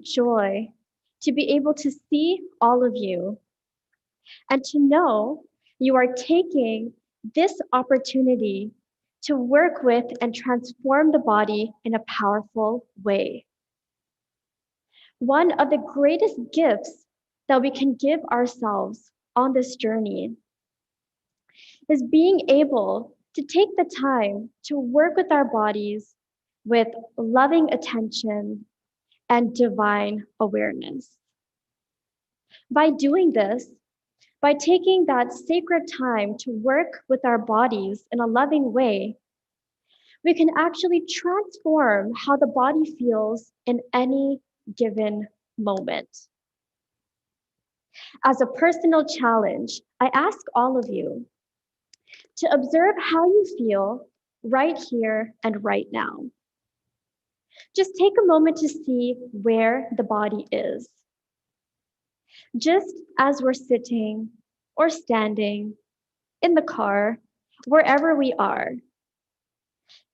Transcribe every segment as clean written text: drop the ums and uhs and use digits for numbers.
joy to be able to see all of you and to know you are taking this opportunity to work with and transform the body in a powerful way. One of the greatest gifts that we can give ourselves on this journey is being able to take the time to work with our bodies with loving attention and divine awareness. By doing this, by taking that sacred time to work with our bodies in a loving way, we can actually transform how the body feels in any given moment. As a personal challenge, I ask all of you to observe how you feel right here and right now. Just take a moment to see where the body is. Just as we're sitting or standing in the car, wherever we are,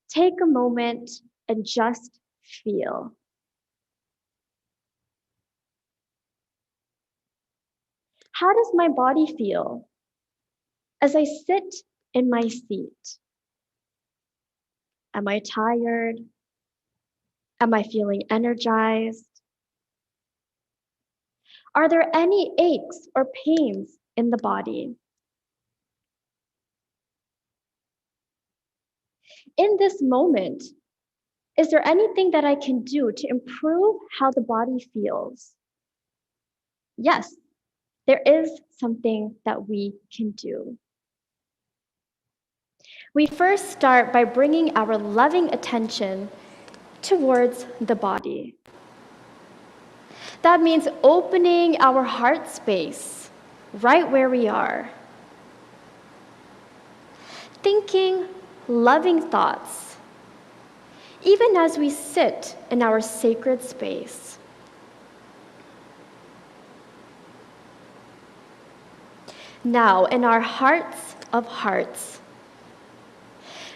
take a moment and just feel. How does my body feel as I sit in my seat? Am I tired? Am I feeling energized? Are there any aches or pains in the body? In this moment, is there anything that I can do to improve how the body feels? Yes, there is something that we can do. We first start by bringing our loving attention towards the body. That means opening our heart space right where we are. Thinking loving thoughts, even as we sit in our sacred space. Now, in our hearts of hearts,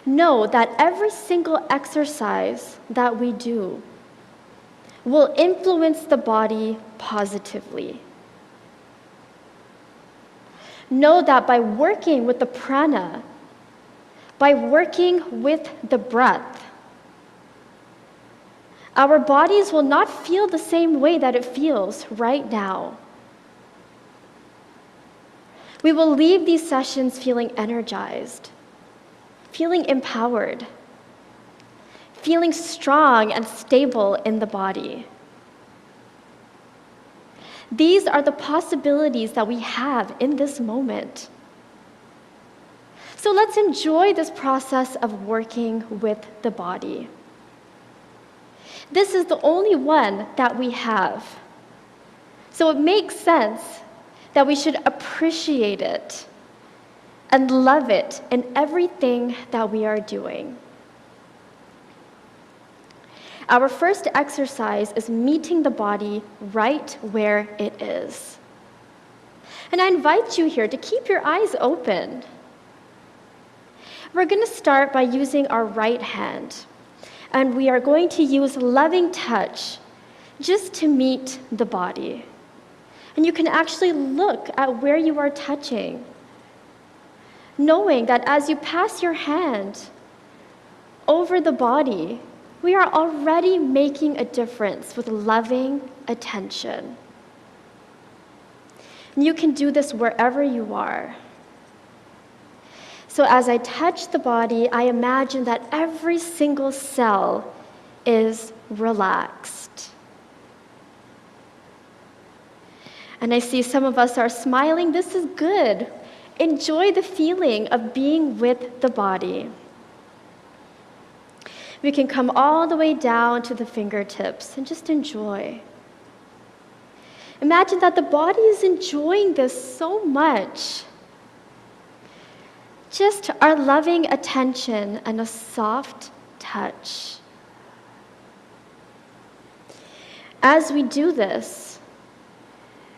know that every single exercise that we do will influence the body positively. Know that by working with the prana, by working with the breath, our bodies will not feel the same way that it feels right now. We will leave these sessions feeling energized, feeling empowered, feeling strong and stable in the body. These are the possibilities that we have in this moment. So let's enjoy this process of working with the body. This is the only one that we have. So it makes sense that we should appreciate it and love it in everything that we are doing. Our first exercise is meeting the body right where it is. And I invite you here to keep your eyes open. We're going to start by using our right hand, and we are going to use loving touch just to meet the body. And you can actually look at where you are touching, knowing that as you pass your hand over the body, we are already making a difference with loving attention. And you can do this wherever you are. So as I touch the body, I imagine that every single cell is relaxed. And I see some of us are smiling. This is good. Enjoy the feeling of being with the body. We can come all the way down to the fingertips and just enjoy. Imagine that the body is enjoying this so much. Just our loving attention and a soft touch. As we do this,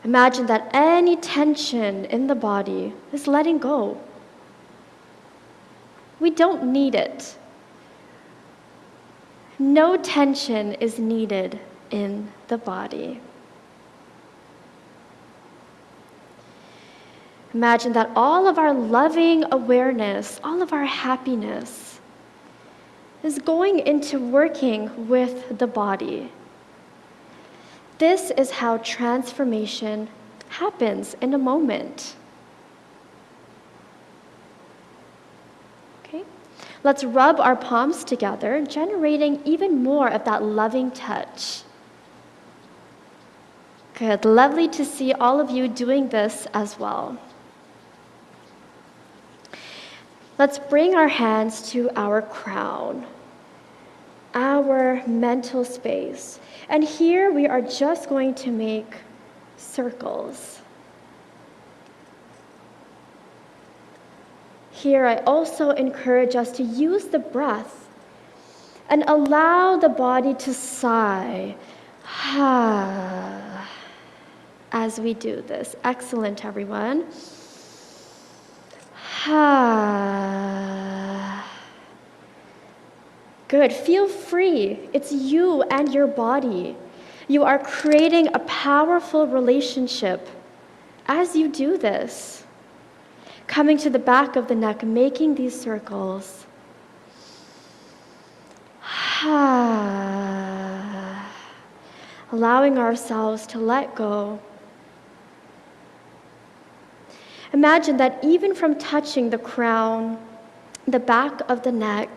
imagine that any tension in the body is letting go. We don't need it. No tension is needed in the body. Imagine that all of our loving awareness, all of our happiness is going into working with the body. This is how transformation happens in a moment. Okay? Let's rub our palms together, generating even more of that loving touch. Good. Lovely to see all of you doing this as well. Let's bring our hands to our crown, our mental space. And here we are just going to make circles. Here I also encourage us to use the breath and allow the body to sigh as we do this. Excellent, everyone. Good. Feel free. It's you and your body. You are creating a powerful relationship as you do this. Coming to the back of the neck, making these circles. Allowing ourselves to let go. Imagine that even from touching the crown, the back of the neck,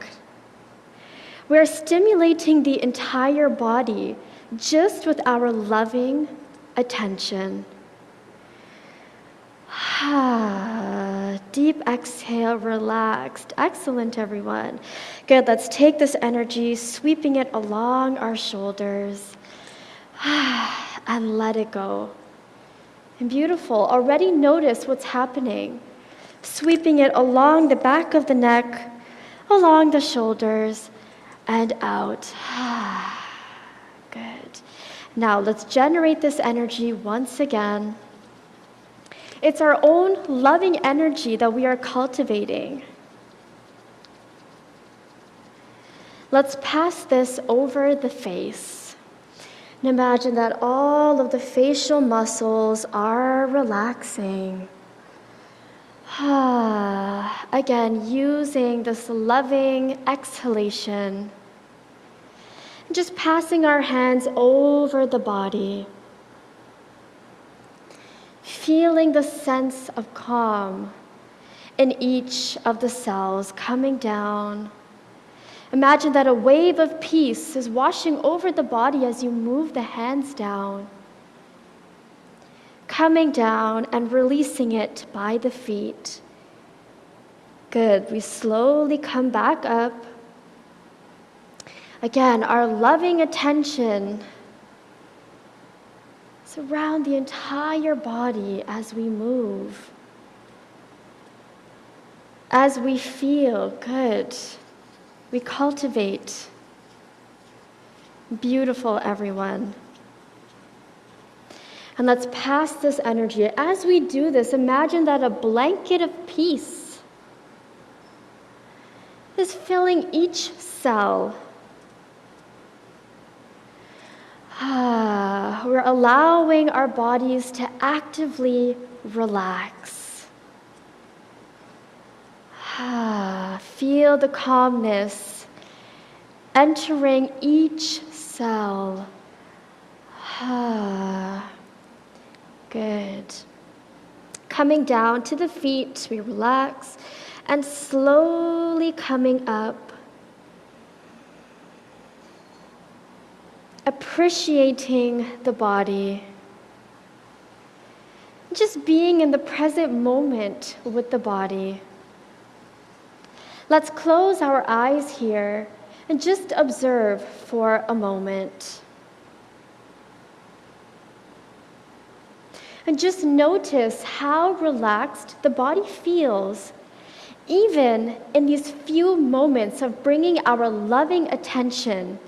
we're stimulating the entire body just with our loving attention. Deep exhale, relaxed. Excellent, everyone. Good, let's take this energy, sweeping it along our shoulders, and let it go. And beautiful. Already notice what's happening. Sweeping it along the back of the neck, along the shoulders, and out. Good. Now let's generate this energy once again. It's our own loving energy that we are cultivating. Let's pass this over the face. And imagine that all of the facial muscles are relaxing. Again, using this loving exhalation. Just passing our hands over the body. Feeling the sense of calm in each of the cells coming down. Imagine that a wave of peace is washing over the body as you move the hands down. Coming down and releasing it by the feet. Good. We slowly come back up. Again, our loving attention surround the entire body as we move. As we feel good, we cultivate. Beautiful, everyone. And let's pass this energy. As we do this, imagine that a blanket of peace is filling each cell. We're allowing our bodies to actively relax. Feel the calmness entering each cell. Good. Coming down to the feet, we relax, and slowly coming up. Appreciating the body. Just being in the present moment with the body. Let's close our eyes here and just observe for a moment. And just notice how relaxed the body feels, even in these few moments of bringing our loving attention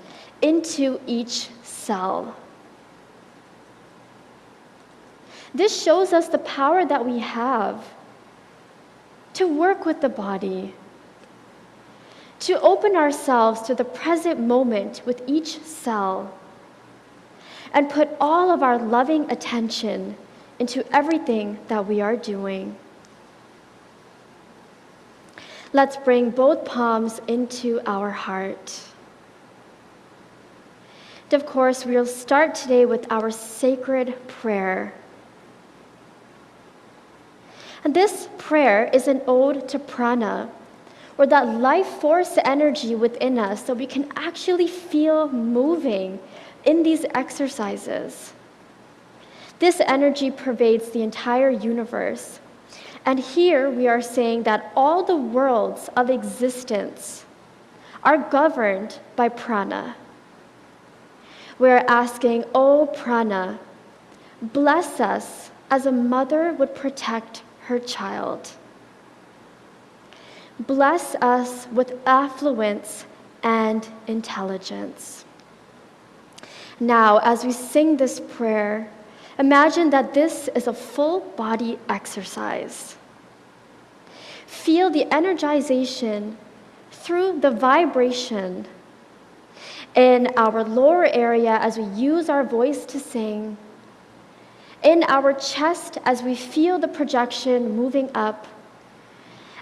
into each cell. This shows us the power that we have to work with the body, to open ourselves to the present moment with each cell. and put all of our loving attention into everything that we are doing. Let's bring both palms into our heart. And of course, we'll start today with our sacred prayer. And this prayer is an ode to Prana, or that life force energy within us that we can actually feel moving in these exercises. This energy pervades the entire universe. And here we are saying that all the worlds of existence are governed by Prana. We're asking, "Oh Prana, bless us as a mother would protect her child. Bless us with affluence and intelligence." Now, as we sing this prayer, imagine that this is a full body exercise. Feel the energization through the vibration in our lower area as we use our voice to sing, in our chest as we feel the projection moving up,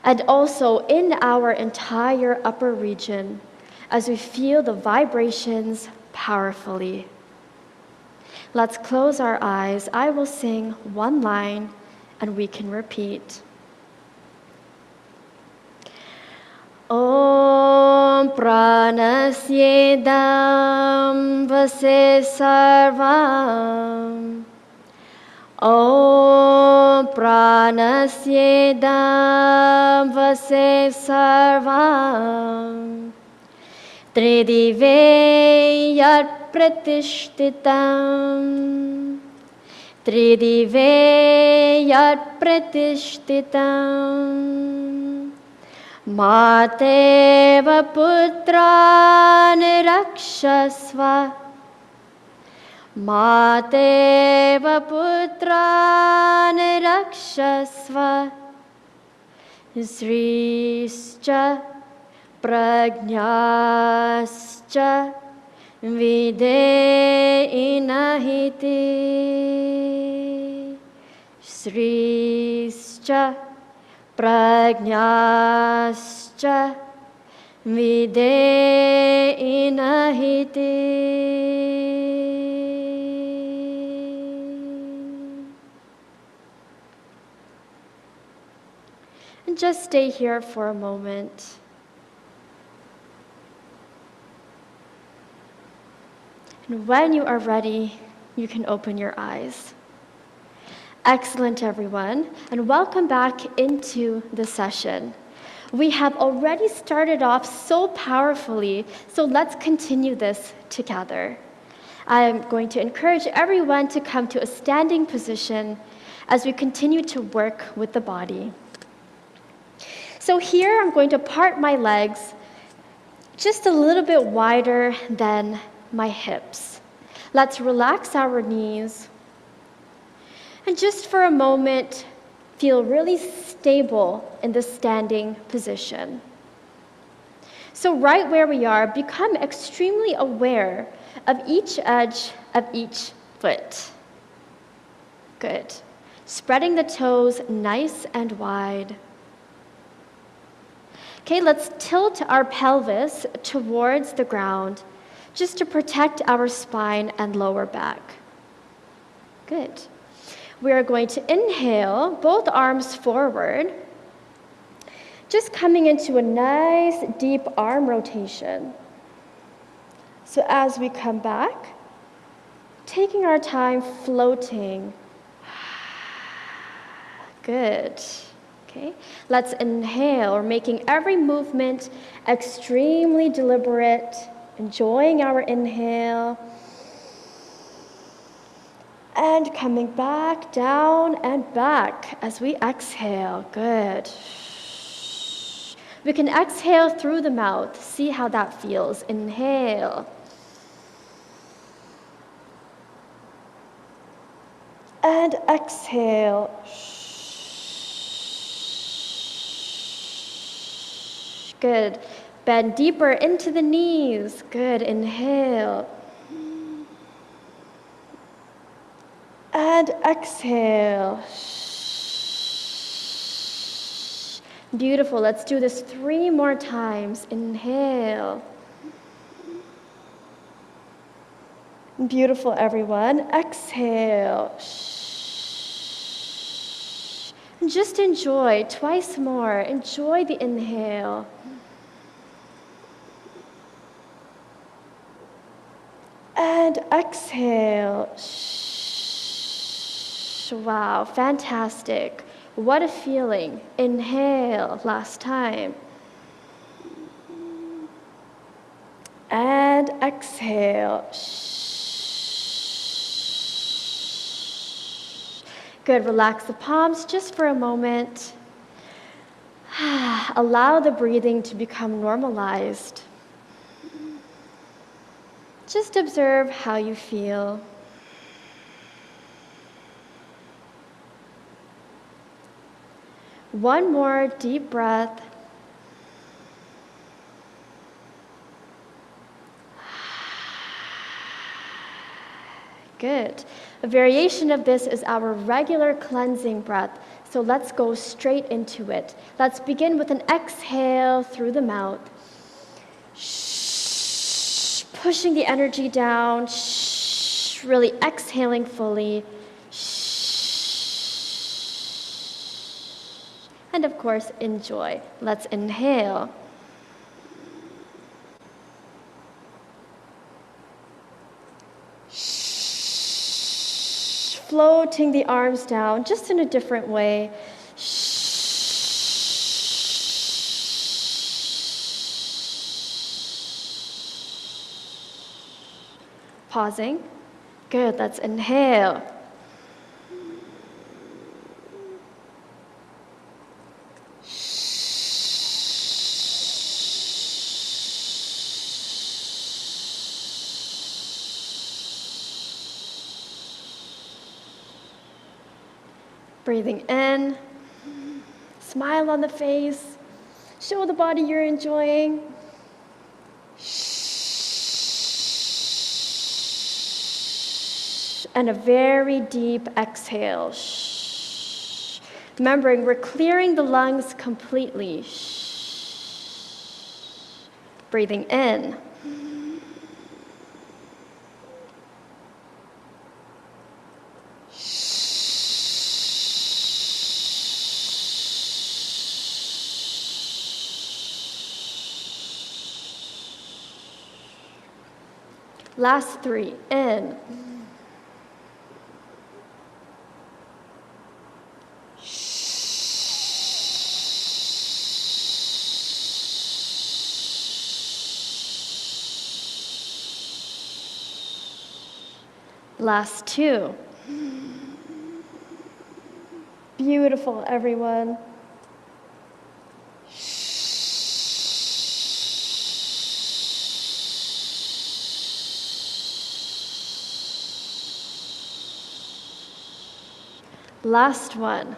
and also in our entire upper region as we feel the vibrations powerfully. Let's close our eyes. I will sing one line and we can repeat. Om Pranasyedam Vase Sarvam. Om Pranasyedam Vase Sarvam. Tridive Yat Pratishtitam. Tridive Yat Pratishtitam. Mateva Putran Rakshasva. Mateva Putran Rakshasva. Srischa Pragnascha Videinahiti. Srischa Pragnascha Videinahiti. And just stay here for a moment. And when you are ready, you can open your eyes. Excellent, everyone, and welcome back into the session. We have already started off so powerfully, so let's continue this together. I am going to encourage everyone to come to a standing position as we continue to work with the body. So here I'm going to part my legs just a little bit wider than my hips. Let's relax our knees. And just for a moment, feel really stable in the standing position. So right where we are, become extremely aware of each edge of each foot. Good. Spreading the toes nice and wide. Okay, let's tilt our pelvis towards the ground just to protect our spine and lower back. Good. We are going to inhale, both arms forward, just coming into a nice deep arm rotation. So as we come back, taking our time floating. Good. Okay, let's inhale, we're making every movement extremely deliberate, enjoying our inhale. And coming back, down and back as we exhale. Good. We can exhale through the mouth. See how that feels. Inhale. And exhale. Good. Bend deeper into the knees. Good. Inhale. And exhale. Beautiful. Let's do this 3 more times. Inhale. Beautiful, everyone. Exhale. And just enjoy. Twice more. Enjoy the inhale. And exhale. Wow, fantastic. What a feeling. Inhale, last time. And exhale. Good, relax the palms just for a moment. Allow the breathing to become normalized. Just observe how you feel. One more deep breath. Good. A variation of this is our regular cleansing breath. So let's go straight into it. Let's begin with an exhale through the mouth. Pushing the energy down, really exhaling fully. And of course, enjoy. Let's inhale. Floating the arms down, just in a different way. Pausing. Good, let's inhale. Breathing in. Smile on the face. Show the body you're enjoying. And a very deep exhale. Remembering, we're clearing the lungs completely. Breathing in. Last 3, in. Last 2. Beautiful, everyone. Last one.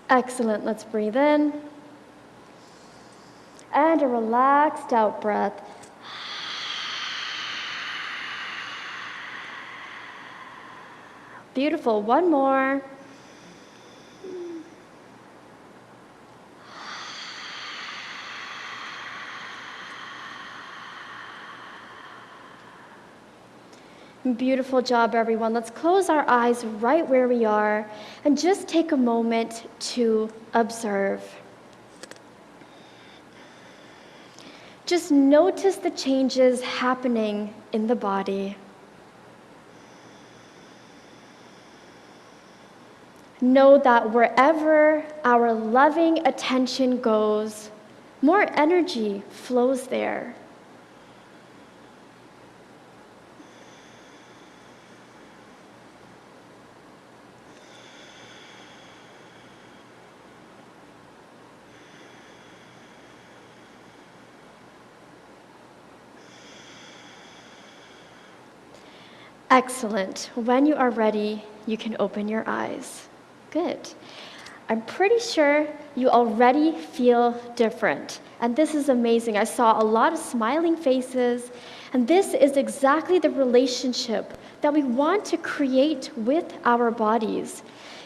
Excellent. Let's breathe in. And a relaxed out breath. Beautiful. One more. Beautiful job, everyone. Let's close our eyes right where we are and just take a moment to observe. Just notice the changes happening in the body. Know that wherever our loving attention goes, more energy flows there. Excellent. When you are ready, you can open your eyes. Good. I'm pretty sure you already feel different. And this is amazing. I saw a lot of smiling faces. And this is exactly the relationship that we want to create with our bodies.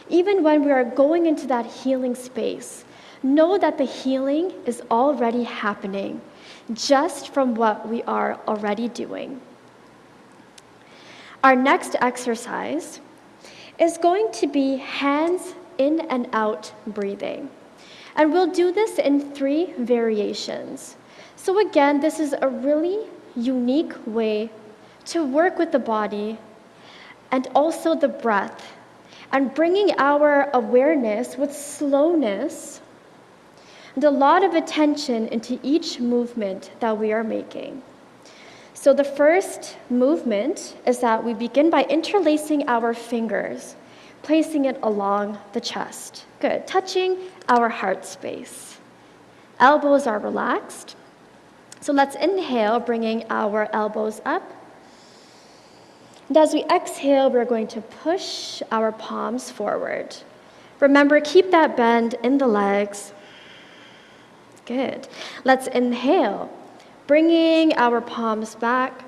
Even when we are going into that healing space, know that the healing is already happening just from what we are already doing. Our next exercise is going to be hands in and out breathing. And we'll do this in 3 variations. So again, this is a really unique way to work with the body and also the breath, and bringing our awareness with slowness and a lot of attention into each movement that we are making. So the first movement is that we begin by interlacing our fingers, placing it along the chest. Good. Touching our heart space. Elbows are relaxed. So let's inhale, bringing our elbows up. And as we exhale, we're going to push our palms forward. Remember, keep that bend in the legs. Good. Let's inhale, bringing our palms back.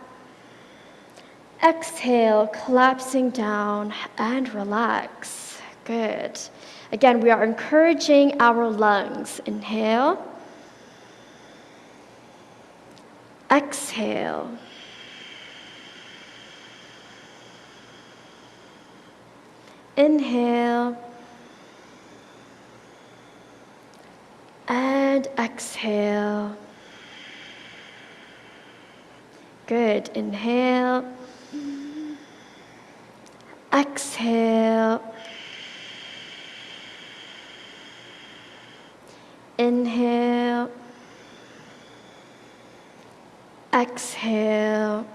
Exhale, collapsing down and relax. Good. Again, we are encouraging our lungs. Inhale. Exhale. Inhale. And exhale. Good. Inhale. Exhale. Inhale. Exhale.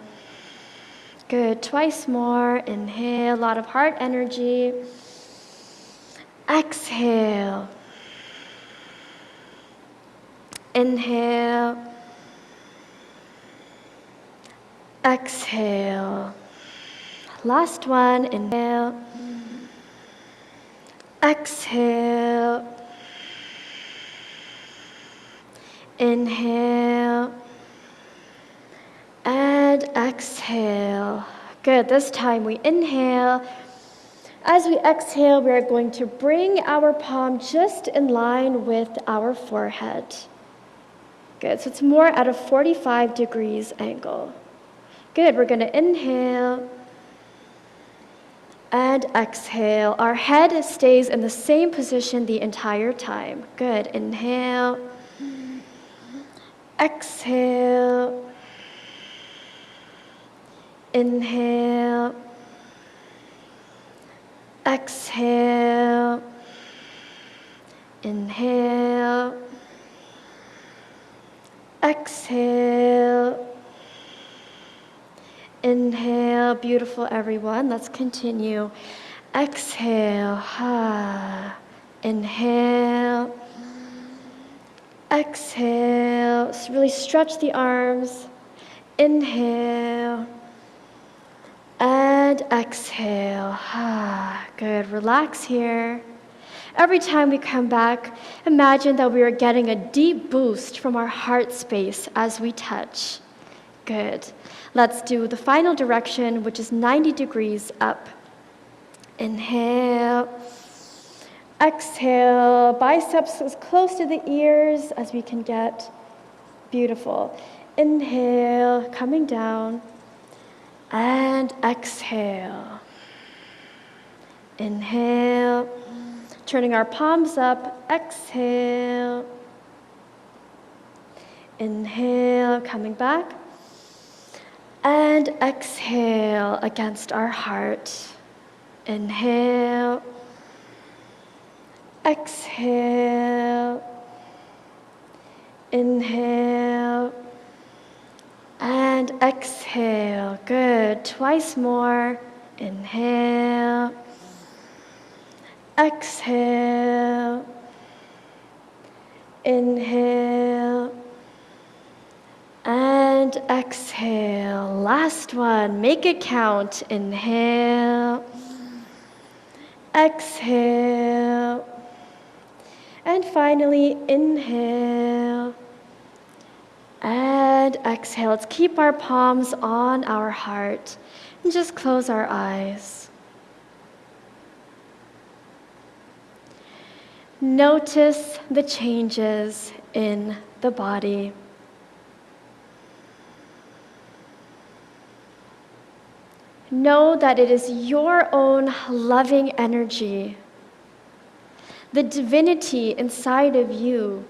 Good. Twice more. Inhale. A lot of heart energy. Exhale. Inhale. Exhale. Last one. Inhale. Exhale. Inhale. And exhale. Good. This time we inhale. As we exhale, we are going to bring our palm just in line with our forehead. Good. So it's more at a 45 degrees angle. Good. We're going to inhale and exhale. Our head stays in the same position the entire time. Good. Inhale. Exhale. Inhale. Exhale. Inhale. Exhale. Inhale. Beautiful, everyone. Let's continue. Exhale. Inhale. Exhale. So really stretch the arms. Inhale. And exhale. Good. Relax here. Every time we come back, imagine that we are getting a deep boost from our heart space as we touch. Good. Let's do the final direction, which is 90 degrees up. Inhale. Exhale. Biceps as close to the ears as we can get. Beautiful. Inhale, coming down. And exhale. Inhale. Turning our palms up. Exhale. Inhale, coming back. And exhale against our heart. Inhale. Exhale. Inhale. And exhale. Good. Twice more. Inhale. Exhale. Inhale. And And exhale. Last one. Make it count. Inhale. Exhale. And finally, inhale. And exhale. Let's keep our palms on our heart. And just close our eyes. Notice the changes in the body. Know that it is your own loving energy, the divinity inside of you,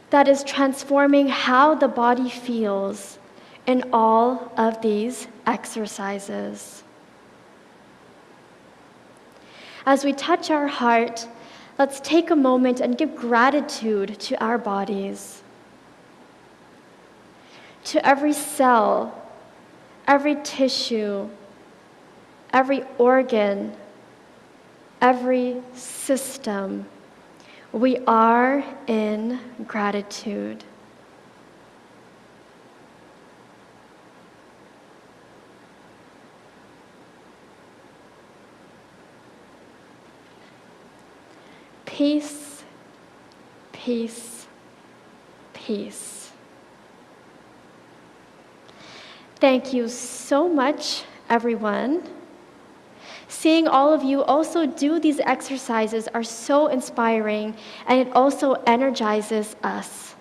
that is transforming how the body feels in all of these exercises. As we touch our heart, let's take a moment and give gratitude to our bodies, to every cell, every tissue, every organ, every system. We are in gratitude. Peace, peace, peace. Thank you so much, everyone. Seeing all of you also do these exercises are so inspiring, and it also energizes us.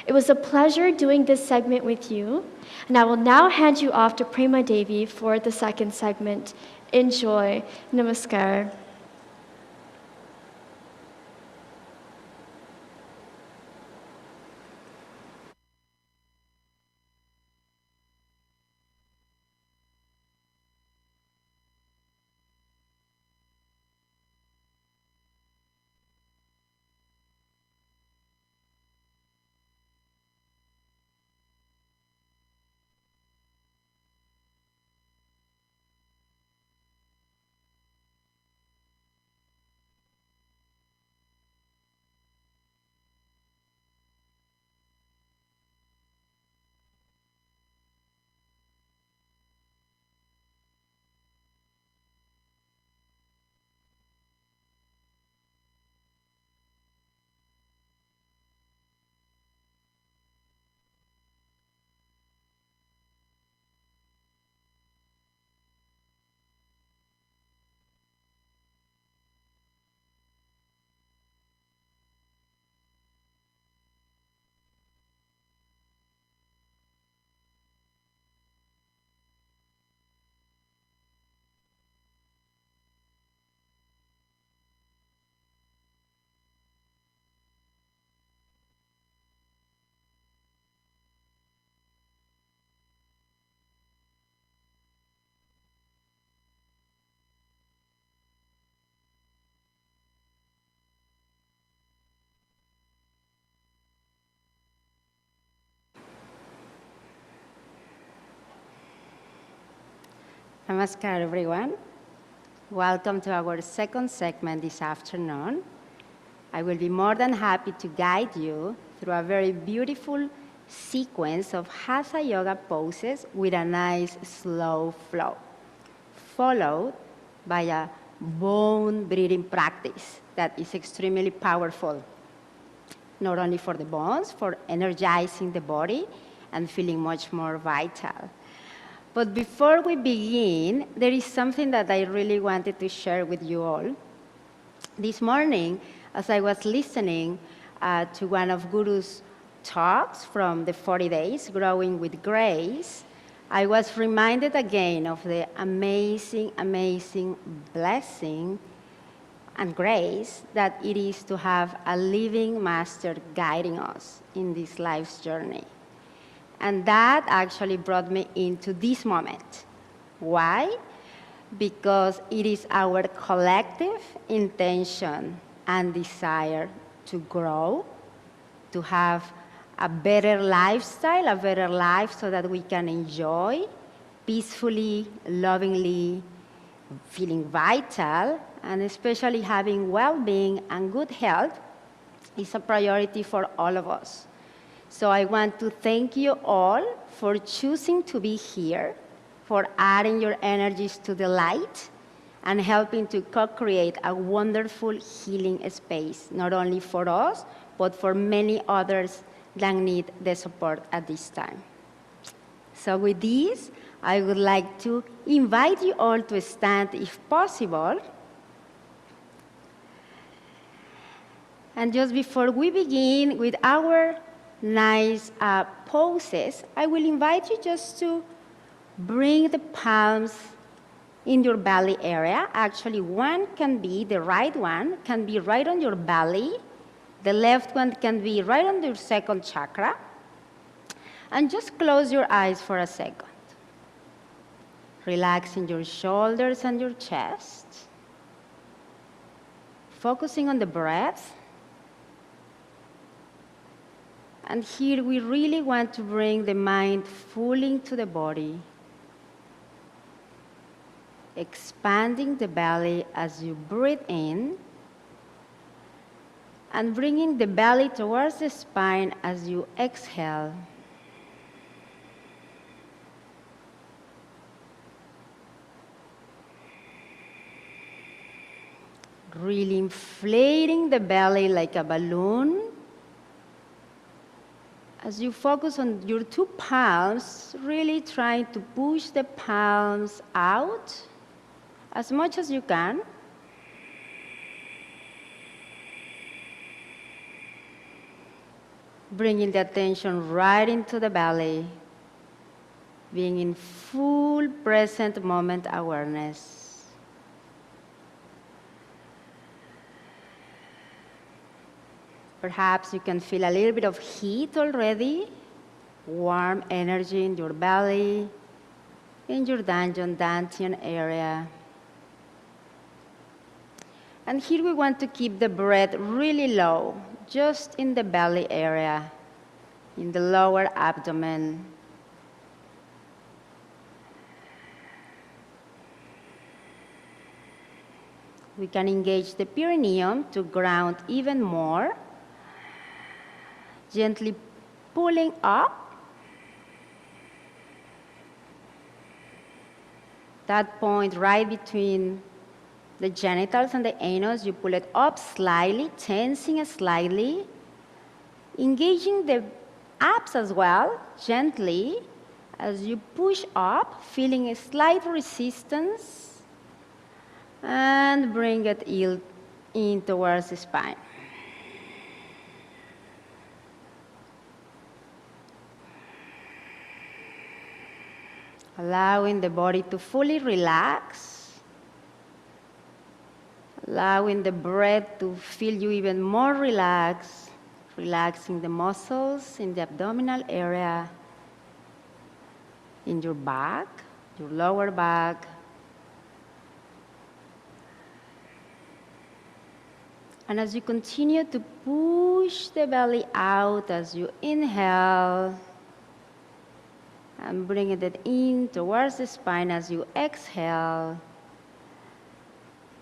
It was a pleasure doing this segment with you, and I will now hand you off to Prema Devi for the second segment. Enjoy. Namaskar. Namaskar, everyone. Welcome to our second segment this afternoon. I will be more than happy to guide you through a very beautiful sequence of Hatha Yoga poses with a nice slow flow, followed by a bone breathing practice that is extremely powerful, not only for the bones, for energizing the body and feeling much more vital. But before we begin, there is something that I really wanted to share with you all. This morning, as I was listening to one of Guru's talks from the 40 days, Growing with Grace, I was reminded again of the amazing, amazing blessing and grace that it is to have a living master guiding us in this life's journey. And that actually brought me into this moment. Why? Because it is our collective intention and desire to grow, to have a better lifestyle, a better life so that we can enjoy peacefully, lovingly, feeling vital, and especially having well-being and good health is a priority for all of us. So I want to thank you all for choosing to be here, for adding your energies to the light, and helping to co-create a wonderful healing space, not only for us, but for many others that need the support at this time. So with this, I would like to invite you all to stand if possible. And just before we begin with our nice poses, I will invite you just to bring the palms in your belly area. Actually, one can be, the right one can be right on your belly. The left one can be right on your second chakra. And just close your eyes for a second. Relaxing your shoulders and your chest. Focusing on the breath. And here we really want to bring the mind fully into the body. Expanding the belly as you breathe in. And bringing the belly towards the spine as you exhale. Really inflating the belly like a balloon. As you focus on your two palms, really trying to push the palms out as much as you can. Bringing the attention right into the belly, being in full present moment awareness. Perhaps you can feel a little bit of heat already, warm energy in your belly, in your dantian area. And here we want to keep the breath really low, just in the belly area, in the lower abdomen. We can engage the perineum to ground even more. Gently pulling up. That point right between the genitals and the anus, you pull it up slightly, tensing it slightly. Engaging the abs as well, gently, as you push up, feeling a slight resistance, and bring it in towards the spine. Allowing the body to fully relax. Allowing the breath to feel you even more relaxed. Relaxing the muscles in the abdominal area, in your back, your lower back. And as you continue to push the belly out as you inhale, and bringing it in towards the spine as you exhale.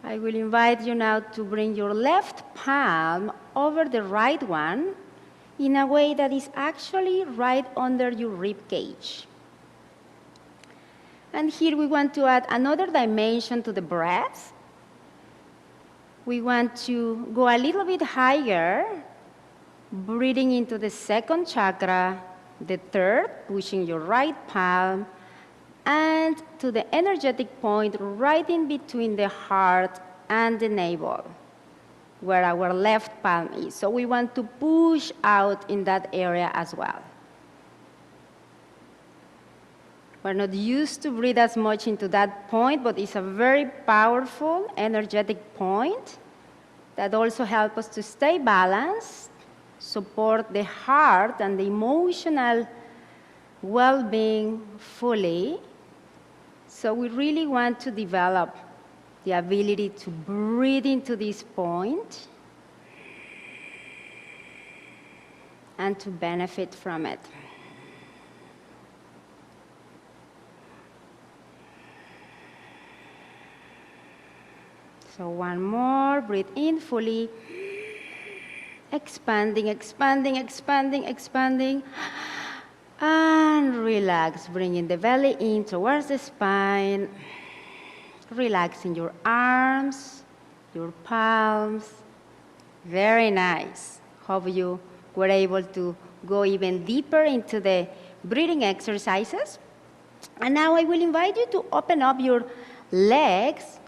I will invite you now to bring your left palm over the right one in a way that is actually right under your rib cage. And here we want to add another dimension to the breath. We want to go a little bit higher, breathing into the second chakra, the third, pushing your right palm, and to the energetic point right in between the heart and the navel, where our left palm is. So we want to push out in that area as well. We're not used to breathe as much into that point, but it's a very powerful, energetic point that also helps us to stay balanced, support the heart and the emotional well-being fully. So we really want to develop the ability to breathe into this point and to benefit from it. So one more, breathe in fully. Expanding, expanding, expanding, expanding. And relax, bringing the belly in towards the spine. Relaxing your arms, your palms. Very nice. Hope you were able to go even deeper into the breathing exercises. And now I will invite you to open up your legs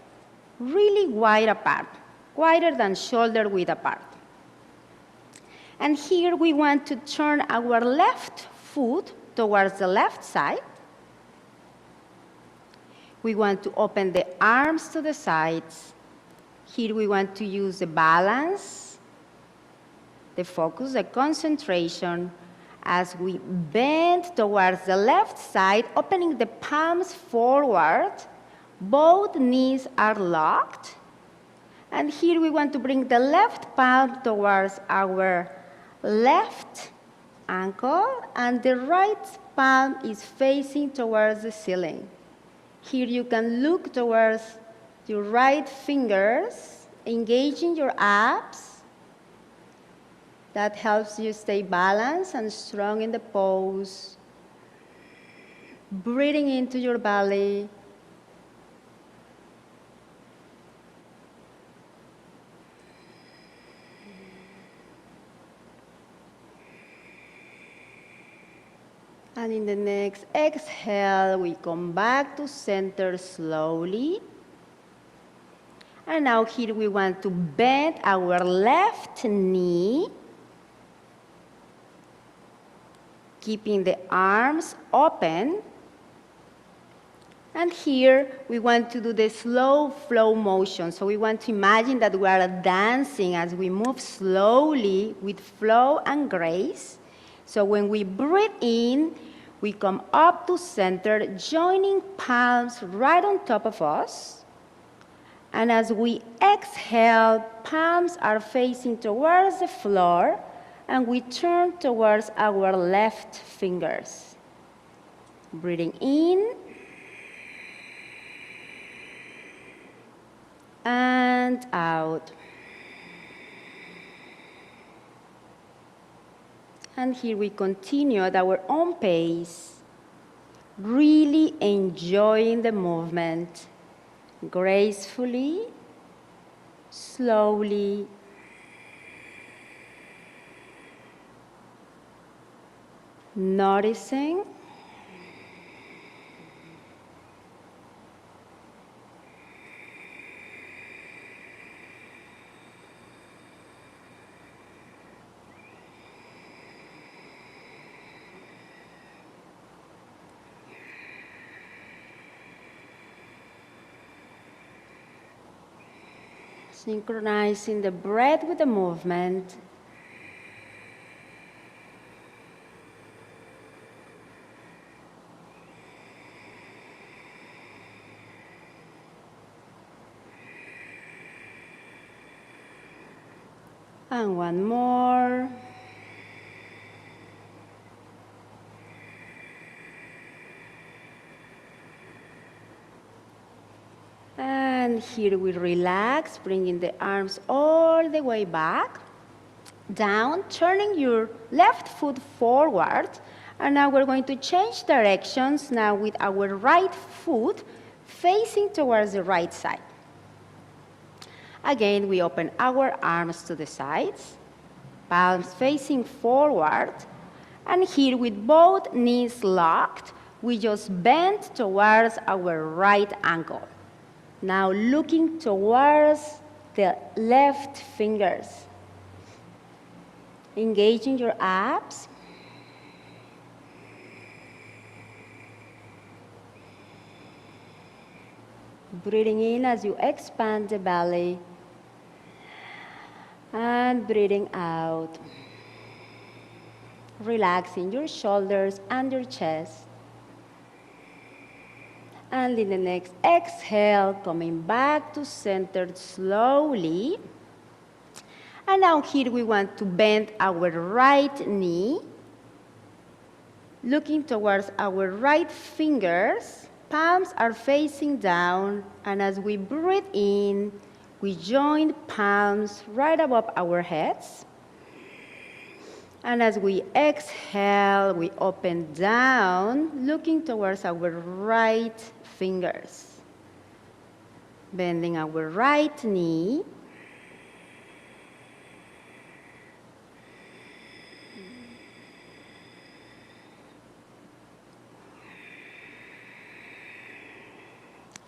really wide apart, wider than shoulder width apart. And here we want to turn our left foot towards the left side. We want to open the arms to the sides. Here we want to use the balance, the focus, the concentration as we bend towards the left side, opening the palms forward. Both knees are locked. And here we want to bring the left palm towards our left ankle, and the right palm is facing towards the ceiling. Here you can look towards your right fingers, engaging your abs. That helps you stay balanced and strong in the pose. Breathing into your belly. And in the next exhale, we come back to center slowly. And now here we want to bend our left knee, keeping the arms open. And here we want to do the slow flow motion. So we want to imagine that we are dancing as we move slowly with flow and grace. So when we breathe in, we come up to center, joining palms right on top of us. And as we exhale, palms are facing towards the floor, and we turn towards our left fingers. Breathing in. And out. And here we continue at our own pace, really enjoying the movement, gracefully, slowly. Noticing. Synchronizing the breath with the movement. And one more. And here we relax, bringing the arms all the way back, down, turning your left foot forward. And now we're going to change directions now with our right foot facing towards the right side. Again, we open our arms to the sides, palms facing forward. And here with both knees locked, we just bend towards our right ankle. Now looking towards the left fingers. Engaging your abs. Breathing in as you expand the belly. And breathing out. Relaxing your shoulders and your chest. And in the next exhale, coming back to center slowly. And now here we want to bend our right knee, looking towards our right fingers. Palms are facing down, and as we breathe in, we join palms right above our heads. And as we exhale, we open down, looking towards our right fingers. Bending our right knee.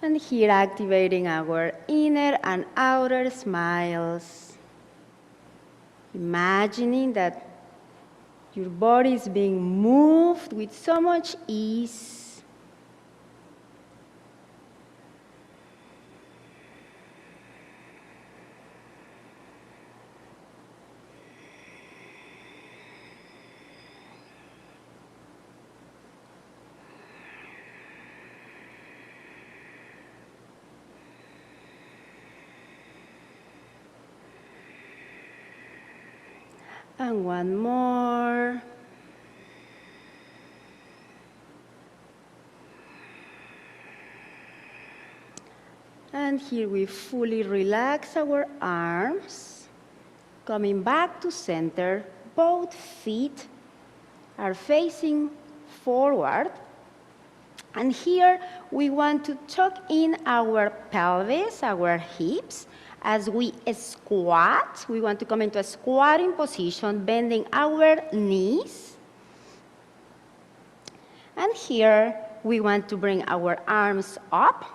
And here activating our inner and outer smiles. Imagining that your body is being moved with so much ease. And one more. And here we fully relax our arms, coming back to center. Both feet are facing forward. And here we want to tuck in our pelvis, our hips. As we squat, we want to come into a squatting position, bending our knees. And here we want to bring our arms up,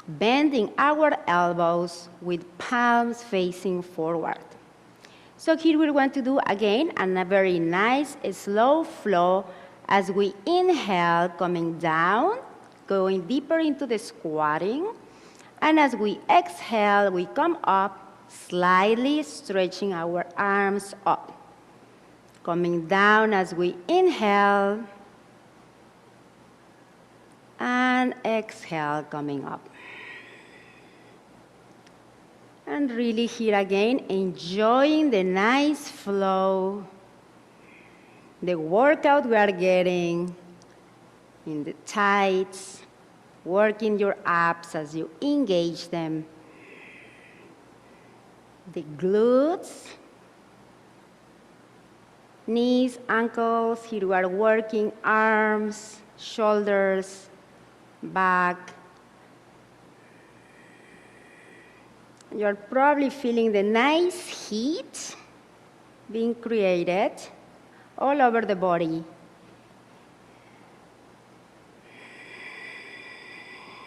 bending our elbows with palms facing forward. So here we want to do again a very nice slow flow as we inhale, coming down, going deeper into the squatting. And as we exhale, we come up, slightly stretching our arms up. Coming down as we inhale, and exhale, coming up. And really here again, enjoying the nice flow, the workout we are getting in the thighs, working your abs as you engage them. The glutes, knees, ankles. Here we are working arms, shoulders, back. You're probably feeling the nice heat being created all over the body.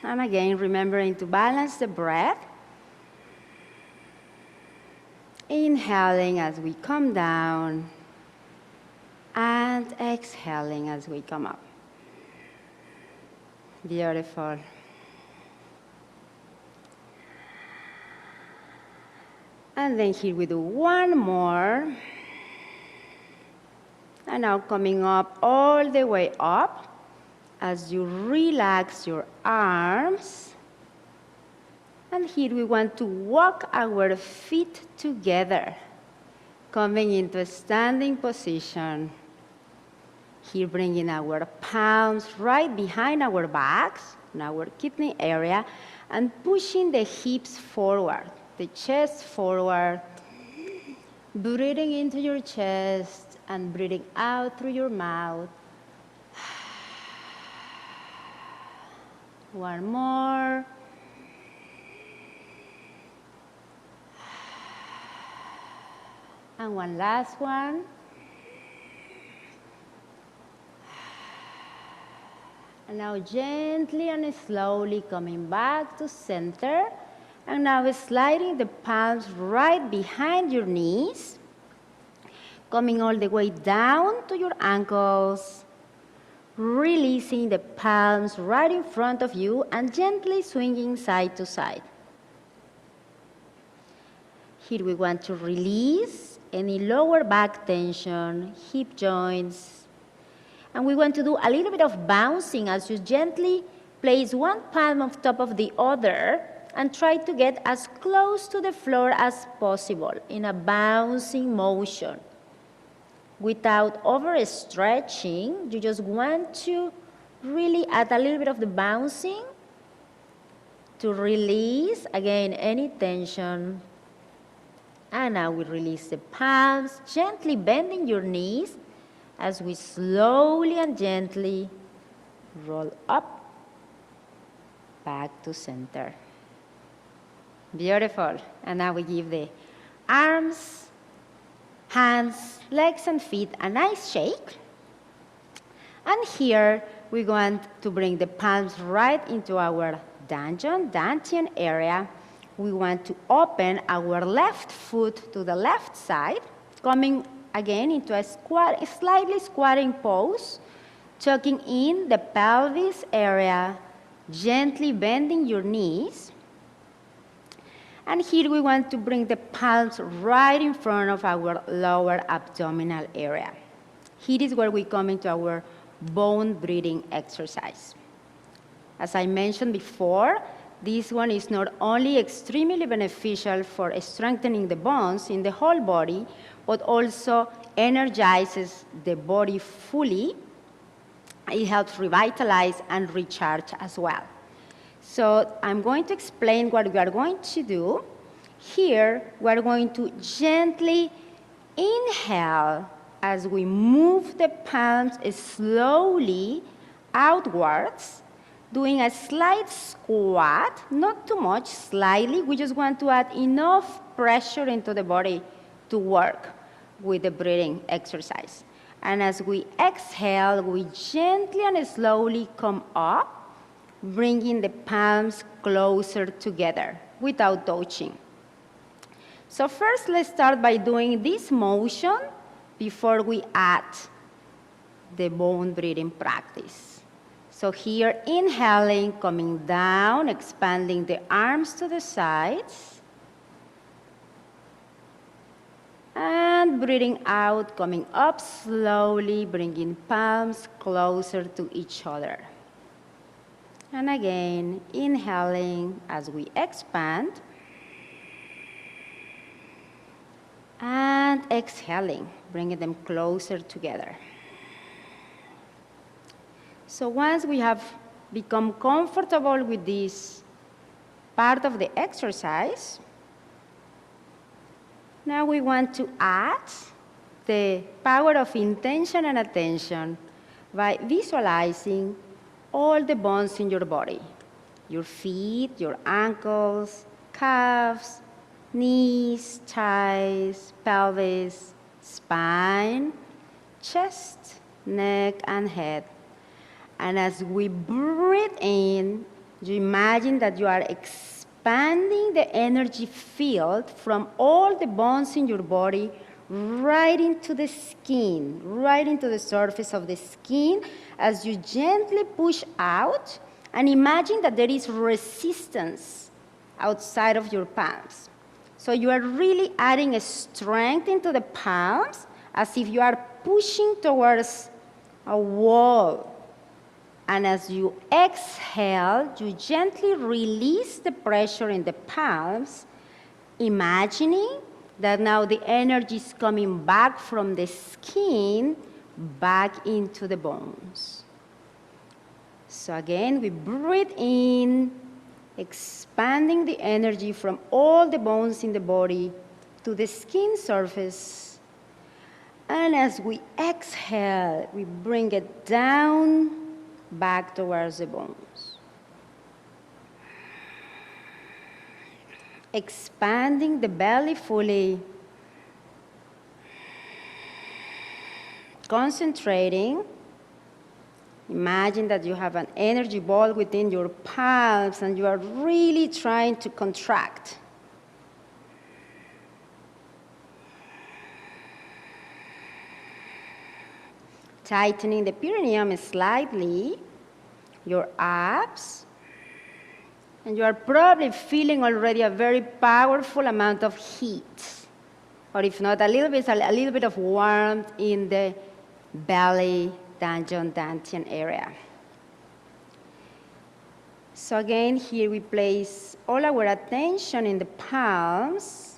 And again, remembering to balance the breath. Inhaling as we come down, and exhaling as we come up. Beautiful. And then here we do one more. And now coming up all the way up as you relax your arms. And here we want to walk our feet together, coming into a standing position. Here bringing our palms right behind our backs, in our kidney area, and pushing the hips forward, the chest forward, breathing into your chest and breathing out through your mouth. One more. And one last one. And now gently and slowly coming back to center. And now sliding the palms right behind your knees. Coming all the way down to your ankles. Releasing the palms right in front of you and gently swinging side to side. Here we want to release any lower back tension, hip joints. And we want to do a little bit of bouncing as you gently place one palm on top of the other and try to get as close to the floor as possible in a bouncing motion. Without overstretching, you just want to really add a little bit of the bouncing to release, again, any tension And now we release the palms, gently bending your knees as we slowly and gently roll up, back to center. Beautiful. And now we give the arms, hands, legs, and feet a nice shake. And here we want to bring the palms right into our dantian area. We want to open our left foot to the left side, coming again into a slightly squatting pose, tucking in the pelvis area, gently bending your knees. And here we want to bring the palms right in front of our lower abdominal area. Here is where we come into our bone breathing exercise. As I mentioned before, this one is not only extremely beneficial for strengthening the bones in the whole body, but also energizes the body fully. It helps revitalize and recharge as well. So I'm going to explain what we are going to do. Here, we're going to gently inhale as we move the palms slowly outwards, doing a slight squat, not too much, slightly. We just want to add enough pressure into the body to work with the breathing exercise. And as we exhale, we gently and slowly come up, bringing the palms closer together without touching. So first, let's start by doing this motion before we add the bone breathing practice. So here, inhaling, coming down, expanding the arms to the sides. And breathing out, coming up slowly, bringing palms closer to each other. And again, inhaling as we expand. And exhaling, bringing them closer together. So once we have become comfortable with this part of the exercise, now we want to add the power of intention and attention by visualizing all the bones in your body. Your feet, your ankles, calves, knees, thighs, pelvis, spine, chest, neck, and head. And as we breathe in, you imagine that you are expanding the energy field from all the bones in your body right into the skin, right into the surface of the skin as you gently push out and imagine that there is resistance outside of your palms. So you are really adding a strength into the palms as if you are pushing towards a wall. And as you exhale, you gently release the pressure in the palms, imagining that now the energy is coming back from the skin back into the bones. So again, we breathe in, expanding the energy from all the bones in the body to the skin surface. And as we exhale, we bring it down back towards the bones. Expanding the belly fully. Concentrating. Imagine that you have an energy ball within your palms and you are really trying to contract. Tightening the perineum slightly, your abs, and you are probably feeling already a very powerful amount of heat, or if not, a little bit of warmth in the belly, dantian area. So again, here we place all our attention in the palms,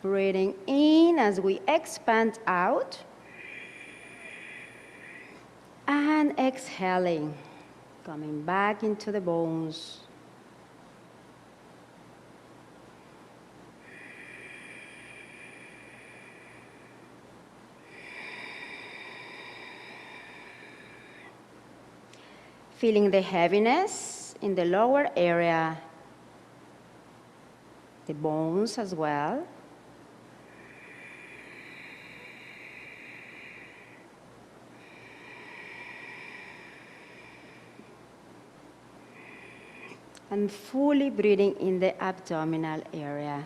breathing in as we expand out, and exhaling, coming back into the bones. Feeling the heaviness in the lower area, the bones as well. And fully breathing in the abdominal area.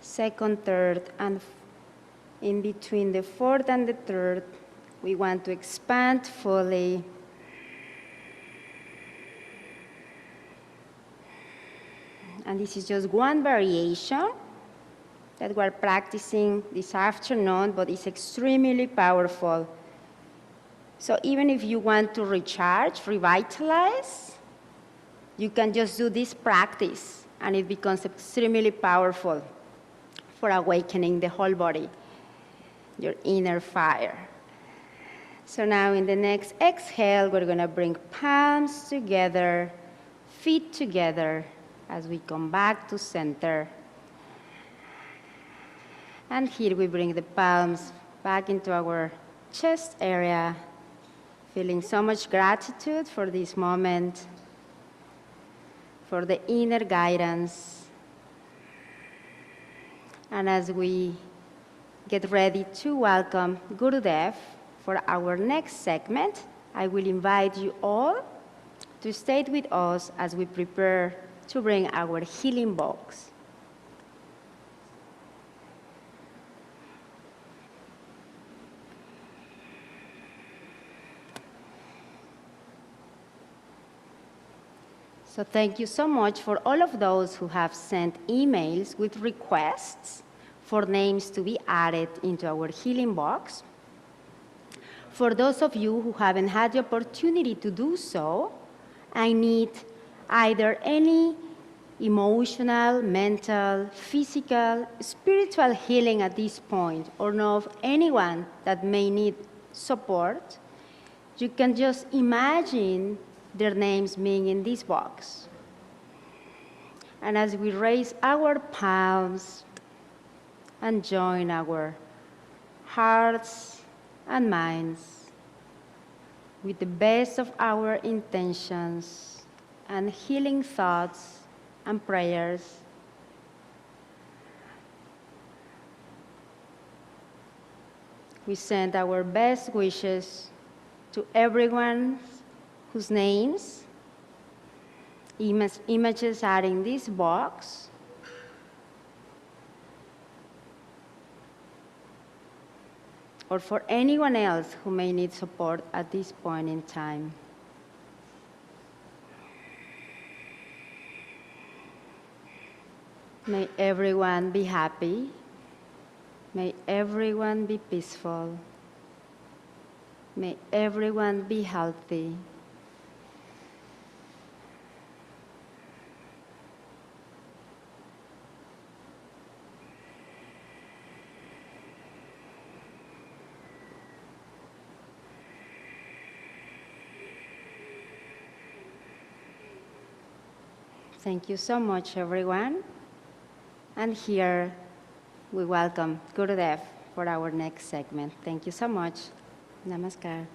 Second, third, and in between the fourth and the third, we want to expand fully. And this is just one variation that we're practicing this afternoon, but it's extremely powerful. So even if you want to recharge, revitalize, you can just do this practice, and it becomes extremely powerful for awakening the whole body, your inner fire. So now in the next exhale, we're going to bring palms together, feet together, as we come back to center. And here we bring the palms back into our chest area, feeling so much gratitude for this moment, for the inner guidance. And as we get ready to welcome Gurudev for our next segment, I will invite you all to stay with us as we prepare to bring our healing box. So thank you so much for all of those who have sent emails with requests for names to be added into our healing box. For those of you who haven't had the opportunity to do so, I need either any emotional, mental, physical, spiritual healing at this point, or know of anyone that may need support, you can just imagine their names being in this box. And as we raise our palms and join our hearts and minds with the best of our intentions and healing thoughts and prayers, we send our best wishes to everyone whose names, images are in this box, or for anyone else who may need support at this point in time. May everyone be happy. May everyone be peaceful. May everyone be healthy. Thank you so much, everyone. And here we welcome Gurudev for our next segment. Thank you so much. Namaskar.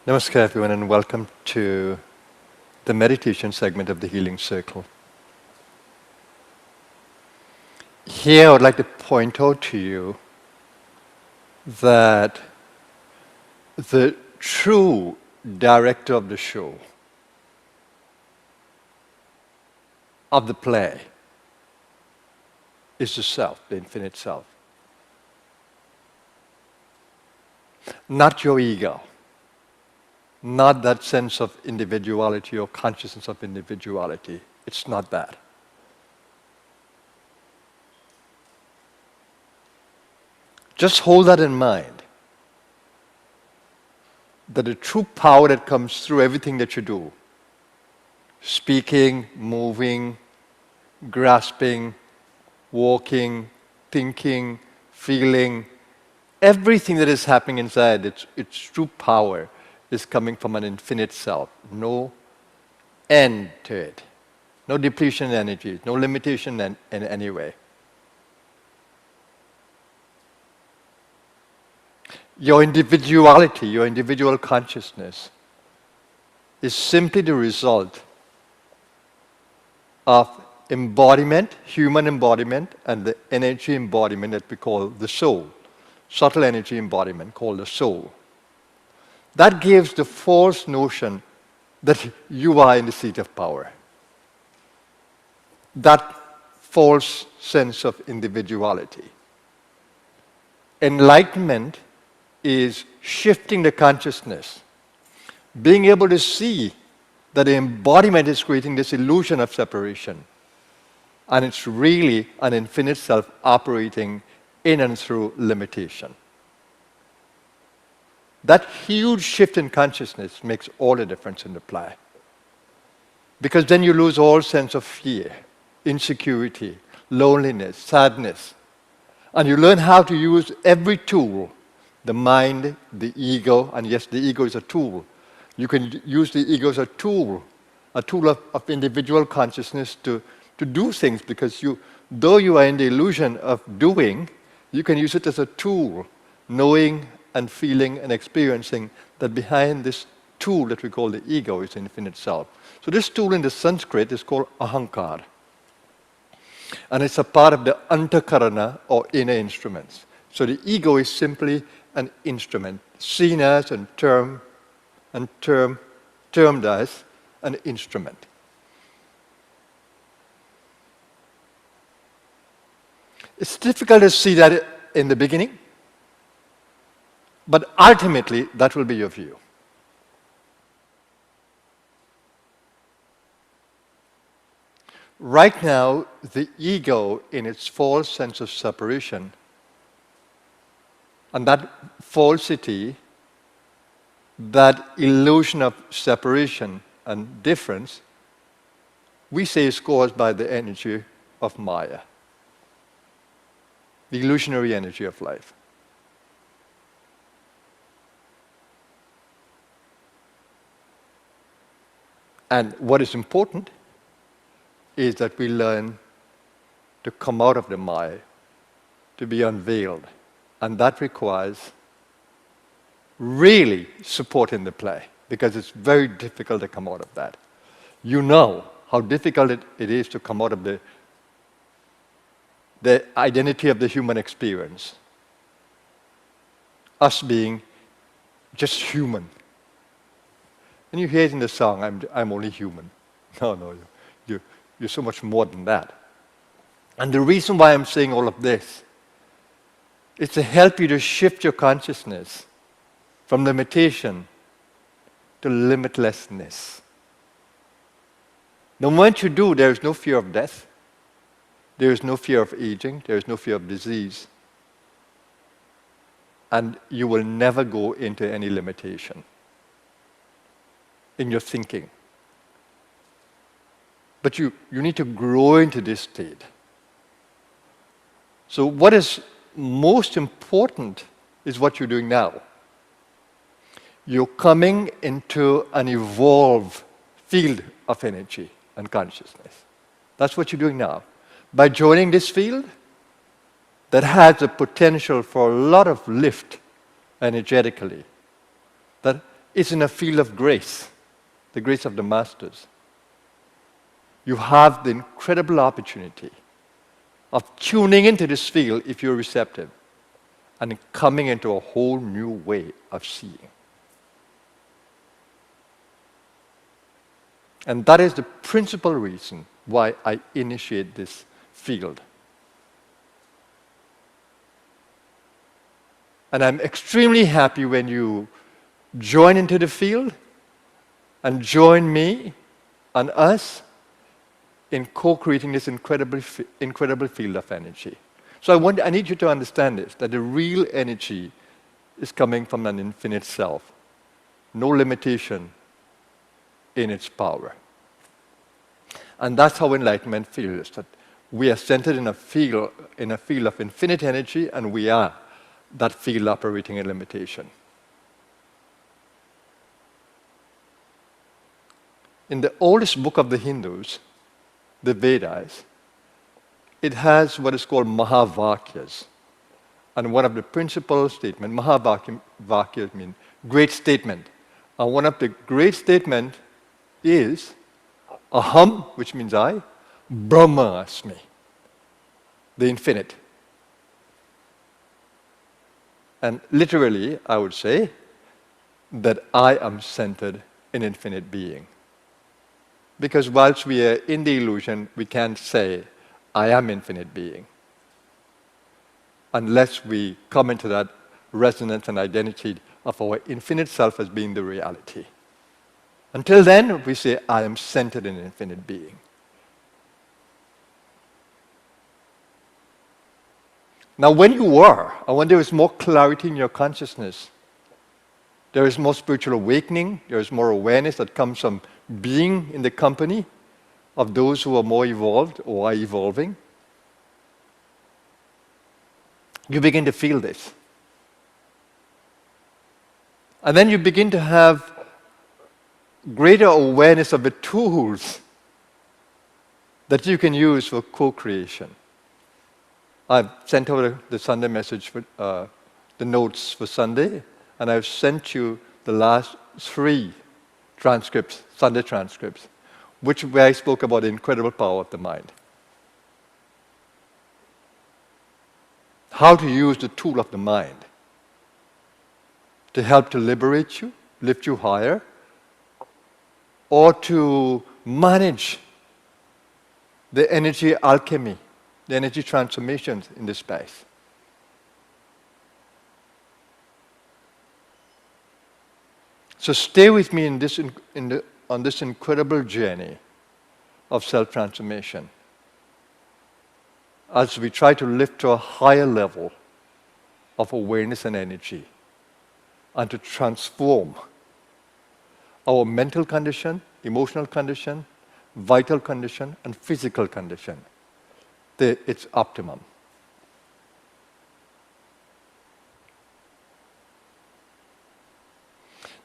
Namaskar everyone and welcome to the meditation segment of the Healing Circle. Here I would like to point out to you that the true director of the show, of the play, is the self, the infinite self. Not your ego. Not that sense of individuality or consciousness of individuality. It's not that. Just hold that in mind. That the true power that comes through everything that you do, speaking, moving, grasping, walking, thinking, feeling, everything that is happening inside, its true power is coming from an infinite self. No end to it. No depletion in energy. No limitation in any way. Your individuality, your individual consciousness is simply the result of embodiment, human embodiment, and the energy embodiment that we call the soul. Subtle energy embodiment called the soul. That gives the false notion that you are in the seat of power. That false sense of individuality. Enlightenment is shifting the consciousness, being able to see that the embodiment is creating this illusion of separation. And it's really an infinite self operating in and through limitation. That huge shift in consciousness makes all the difference in the play. Because then you lose all sense of fear, insecurity, loneliness, sadness. And you learn how to use every tool, the mind, the ego, and yes, the ego is a tool. You can use the ego as a tool of individual consciousness to do things, because though you are in the illusion of doing, you can use it as a tool, knowing and feeling and experiencing that behind this tool that we call the ego is the infinite self. So this tool in the Sanskrit is called ahankar. And it's a part of the antakarana or inner instruments. So the ego is simply an instrument, seen as and termed as an instrument. It's difficult to see that in the beginning, but ultimately that will be your view. Right now, the ego, in its false sense of separation, and that falsity, that illusion of separation and difference, we say is caused by the energy of Maya, the illusionary energy of life. And what is important is that we learn to come out of the Maya, to be unveiled. And that requires really support in the play, because it's very difficult to come out of that. You know how difficult it is to come out of the identity of the human experience. Us being just human. And you hear it in the song, I'm only human. No, you're so much more than that. And the reason why I'm saying all of this is to help you to shift your consciousness from limitation to limitlessness. The moment you do, there is no fear of death. There is no fear of aging. There is no fear of disease. And you will never go into any limitation in your thinking. But you need to grow into this state. So what is most important is what you're doing now. You're coming into an evolved field of energy and consciousness. That's what you're doing now. By joining this field that has the potential for a lot of lift energetically, that is in a field of grace, the grace of the masters. You have the incredible opportunity of tuning into this field if you're receptive and coming into a whole new way of seeing. And that is the principal reason why I initiate this field. And I'm extremely happy when you join into the field and join me and us in co-creating this incredible field of energy. So I need you to understand this, that the real energy is coming from an infinite self. No limitation in its power. And that's how enlightenment feels, that we are centered in a field of infinite energy, and we are that field operating in limitation. In the oldest book of the Hindus, the Vedas, it has what is called Mahavakyas. And one of the principal statements, Mahavakyas mean great statement. And one of the great statements is Aham, which means I, Brahmasmi, the infinite. And literally, I would say that I am centered in infinite being. Because whilst we are in the illusion, we can't say, I am infinite being, unless we come into that resonance and identity of our infinite self as being the reality. Until then, we say, I am centered in infinite being. Now, when you are, and when there is more clarity in your consciousness, there is more spiritual awakening, there is more awareness that comes from being in the company of those who are more evolved or are evolving, you begin to feel this. And then you begin to have greater awareness of the tools that you can use for co-creation. I've sent over the Sunday message, for, the notes for Sunday, and I've sent you the last 3 transcripts, Sunday transcripts, where I spoke about the incredible power of the mind. How to use the tool of the mind to help to liberate you, lift you higher, or to manage the energy alchemy, the energy transformations in this space. So stay with me on this incredible journey of self-transformation as we try to lift to a higher level of awareness and energy and to transform our mental condition, emotional condition, vital condition, and physical condition to its optimum.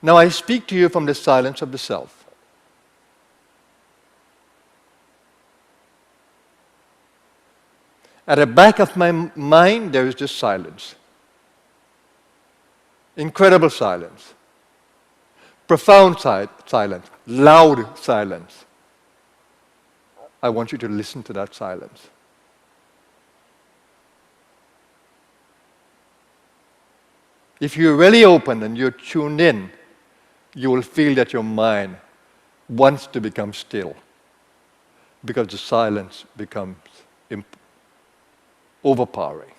Now I speak to you from the silence of the self. At the back of my mind, there is just silence. Incredible silence. Profound silence. Loud silence. I want you to listen to that silence. If you're really open and you're tuned in, you will feel that your mind wants to become still because the silence becomes overpowering.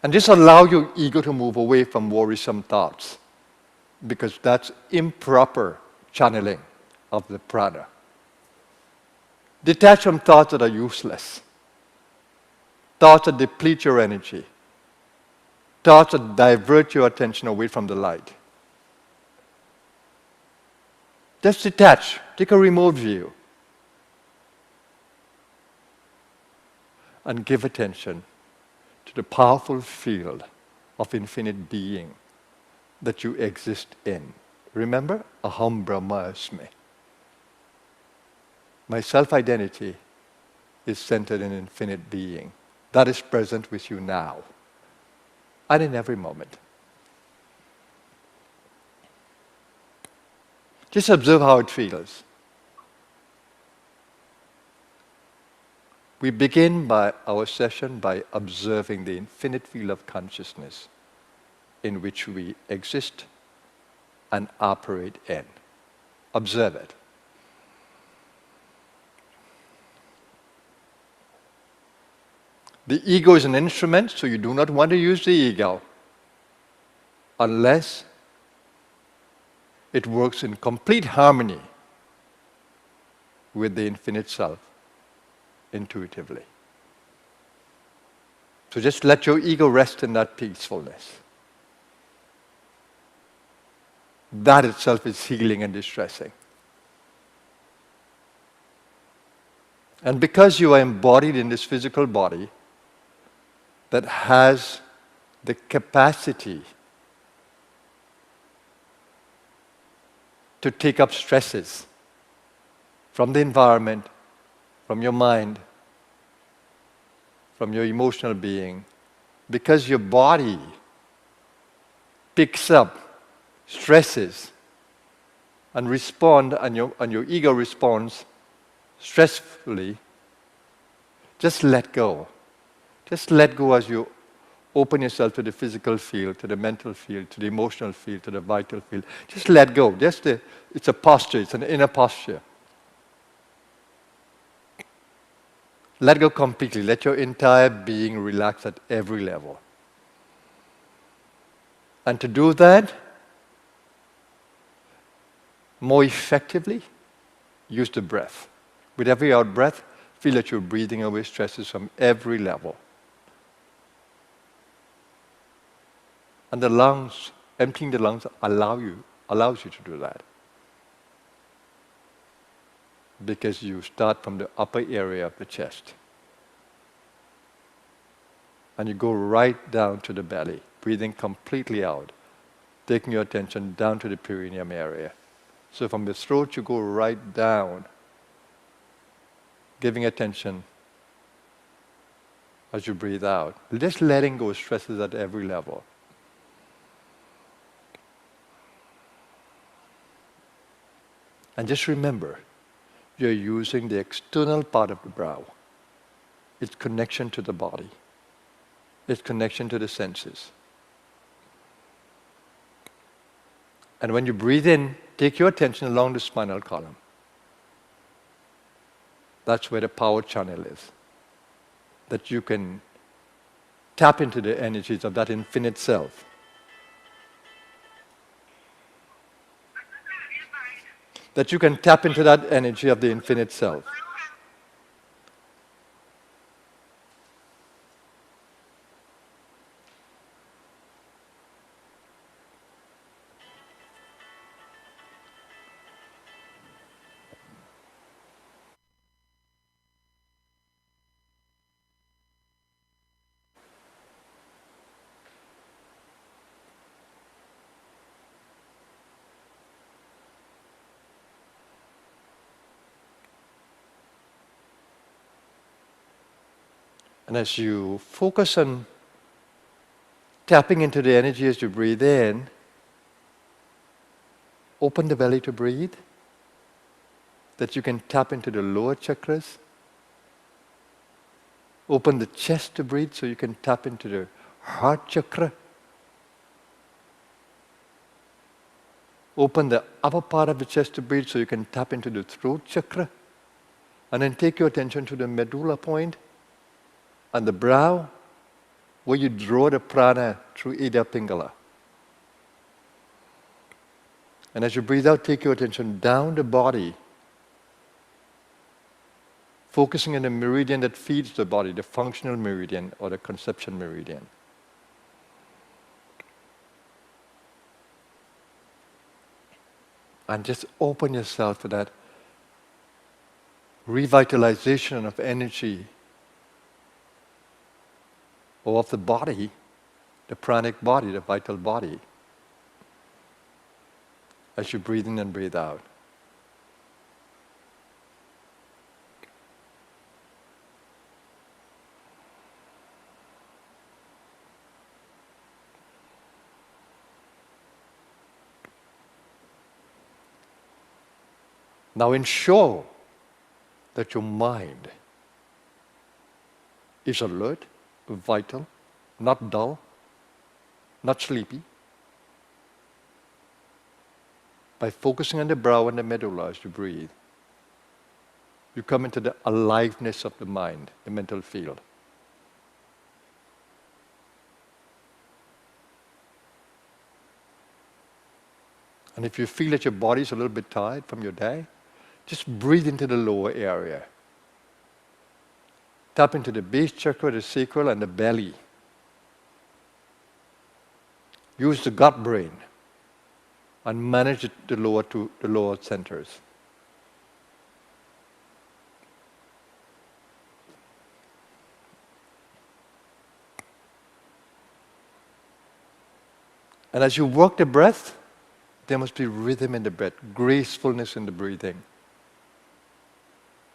And just allow your ego to move away from worrisome thoughts, because that's improper channeling of the prana. Detach from thoughts that are useless, thoughts that deplete your energy, thoughts that divert your attention away from the light. Just detach, take a remote view, and give attention to the powerful field of infinite being that you exist in. Remember, Aham Brahmasmi. My self-identity is centered in infinite being. that is present with you now and in every moment. Just observe how it feels. We begin by our session by observing the infinite field of consciousness in which we exist and operate in. Observe it. The ego is an instrument, so you do not want to use the ego unless it works in complete harmony with the infinite self intuitively. So just let your ego rest in that peacefulness. That itself is healing and distressing. And because you are embodied in this physical body that has the capacity to take up stresses from the environment, from your mind, from your emotional being, because your body picks up stresses and your ego responds stressfully, just let go. Just let go as you open yourself to the physical field, to the mental field, to the emotional field, to the vital field. Just let go. It's a posture, it's an inner posture. Let go completely. Let your entire being relax at every level. And to do that, more effectively, use the breath. With every out breath, feel that you're breathing away stresses from every level. And the lungs, emptying the lungs allows you to do that. Because you start from the upper area of the chest. And you go right down to the belly, breathing completely out, taking your attention down to the perineum area. So from the throat you go right down, giving attention as you breathe out. Just letting go of stresses at every level. And just remember, you're using the external part of the brow, its connection to the body, its connection to the senses. And when you breathe in, take your attention along the spinal column. That's where the power channel is. That you can tap into the energies of that infinite self. That you can tap into that energy of the infinite self. And as you focus on tapping into the energy as you breathe in, open the belly to breathe, that you can tap into the lower chakras. Open the chest to breathe so you can tap into the heart chakra. Open the upper part of the chest to breathe so you can tap into the throat chakra. And then take your attention to the medulla point and the brow, where you draw the prana through Ida Pingala. And as you breathe out, take your attention down the body, focusing on the meridian that feeds the body, the functional meridian or the conception meridian. And just open yourself to that revitalization of energy or of the body, the pranic body, the vital body, as you breathe in and breathe out. Now ensure that your mind is alert, vital, not dull, not sleepy. By focusing on the brow and the medulla as you breathe, you come into the aliveness of the mind, the mental field. And if you feel that your body is a little bit tired from your day, just breathe into the lower area. Tap into the base chakra, the sacral, and the belly. Use the gut brain and manage the lower centers. And as you work the breath, there must be rhythm in the breath, gracefulness in the breathing.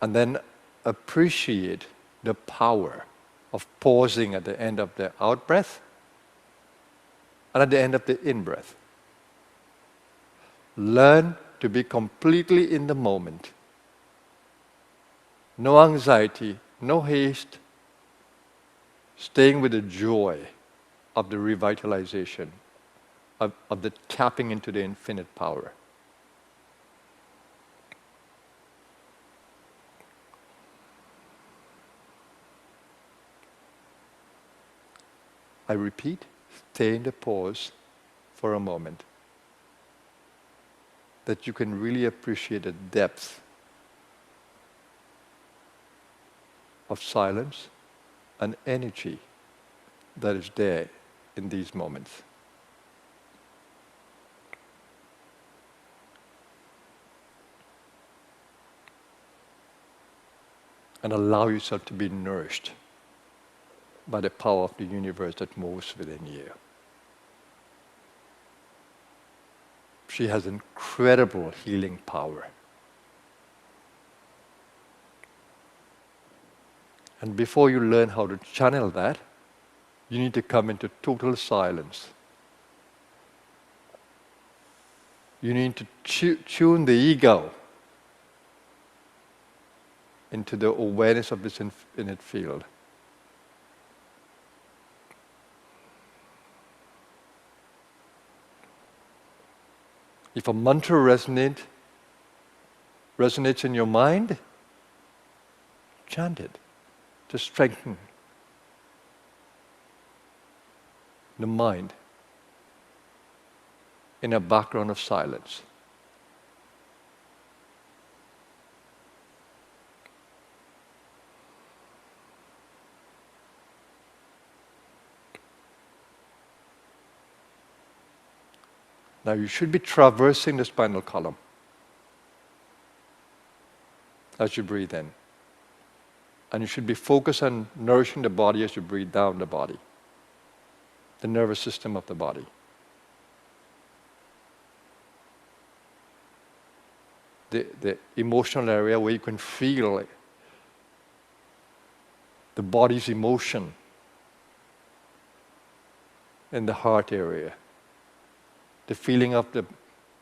And then appreciate the power of pausing at the end of the out-breath and at the end of the in-breath. Learn to be completely in the moment. No anxiety, no haste, staying with the joy of the revitalization, of the tapping into the infinite power. I repeat, stay in the pause for a moment, that you can really appreciate the depth of silence and energy that is there in these moments. And allow yourself to be nourished by the power of the universe that moves within you. She has incredible healing power. And before you learn how to channel that, you need to come into total silence. You need to tune the ego into the awareness of this infinite field. If a mantra resonates in your mind, chant it to strengthen the mind in a background of silence. Now you should be traversing the spinal column as you breathe in. And you should be focused on nourishing the body as you breathe down the body, the nervous system of the body. The emotional area where you can feel the body's emotion in the heart area. The feeling of the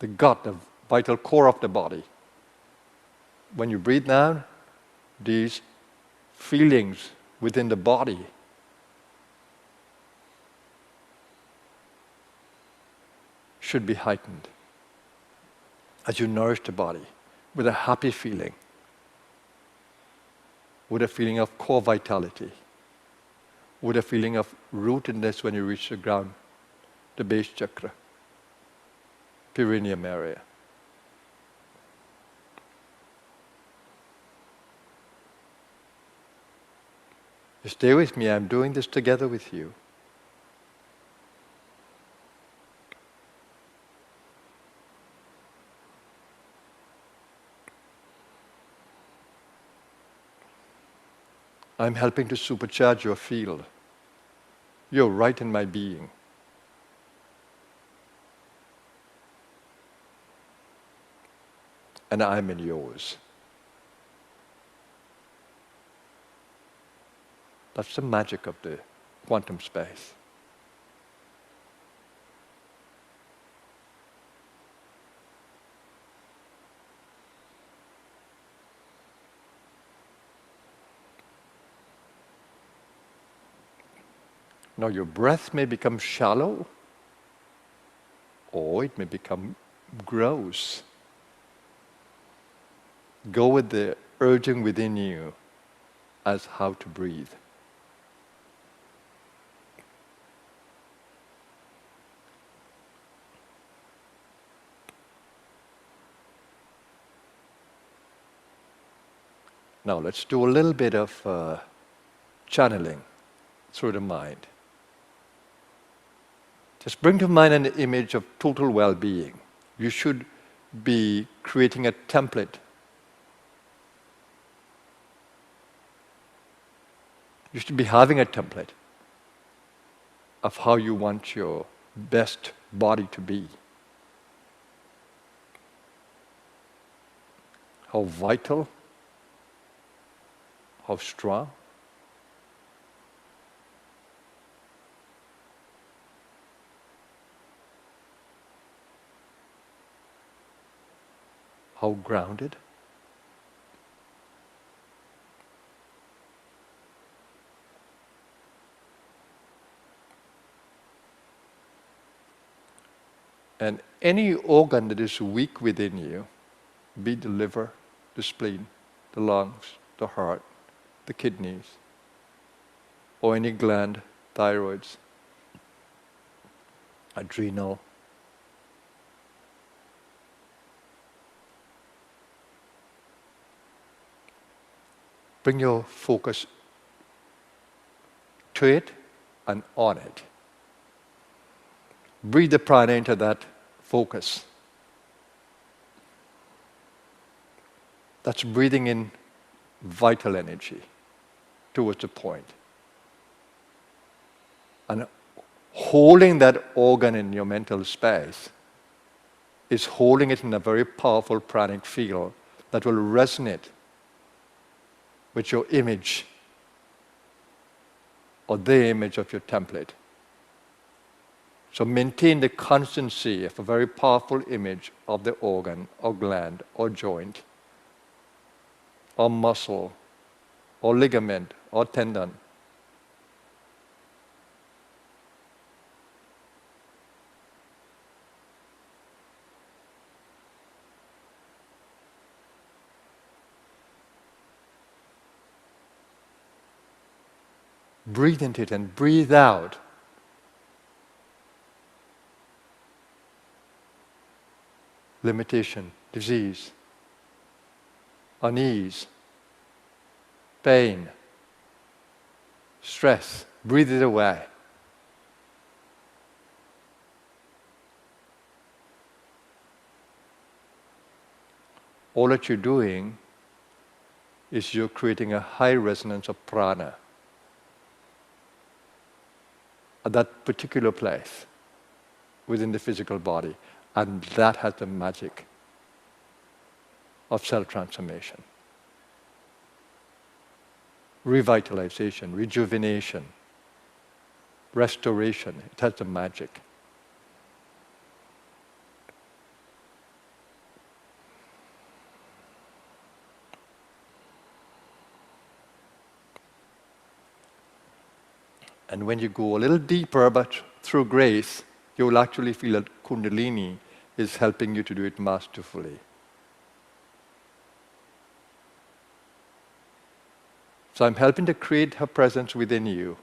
gut, the vital core of the body. When you breathe down, these feelings within the body should be heightened as you nourish the body with a happy feeling, with a feeling of core vitality, with a feeling of rootedness when you reach the ground, the base chakra, perineum area. You stay with me, I'm doing this together with you. I'm helping to supercharge your field. You're right in my being. And I'm in yours. That's the magic of the quantum space. Now your breath may become shallow, or it may become gross. Go with the urging within you as how to breathe. Now let's do a little bit of channeling through the mind. Just bring to mind an image of total well-being. You should be creating a template. You should be having a template of how you want your best body to be. How vital, how strong. How grounded. And any organ that is weak within you, be the liver, the spleen, the lungs, the heart, the kidneys, or any gland, thyroids, adrenal, bring your focus to it and on it. Breathe the prana into that focus. That's breathing in vital energy towards the point. And holding that organ in your mental space is holding it in a very powerful pranic field that will resonate with your image or the image of your template. So maintain the constancy of a very powerful image of the organ or gland or joint or muscle or ligament or tendon. Breathe into it and breathe out. Limitation, disease, unease, pain, stress. Breathe it away. All that you're doing is you're creating a high resonance of prana at that particular place within the physical body. And that has the magic of self-transformation. Revitalization, rejuvenation, restoration. It has the magic. And when you go a little deeper, but through grace, you will actually feel that Kundalini is helping you to do it masterfully. So I'm helping to create her presence within you.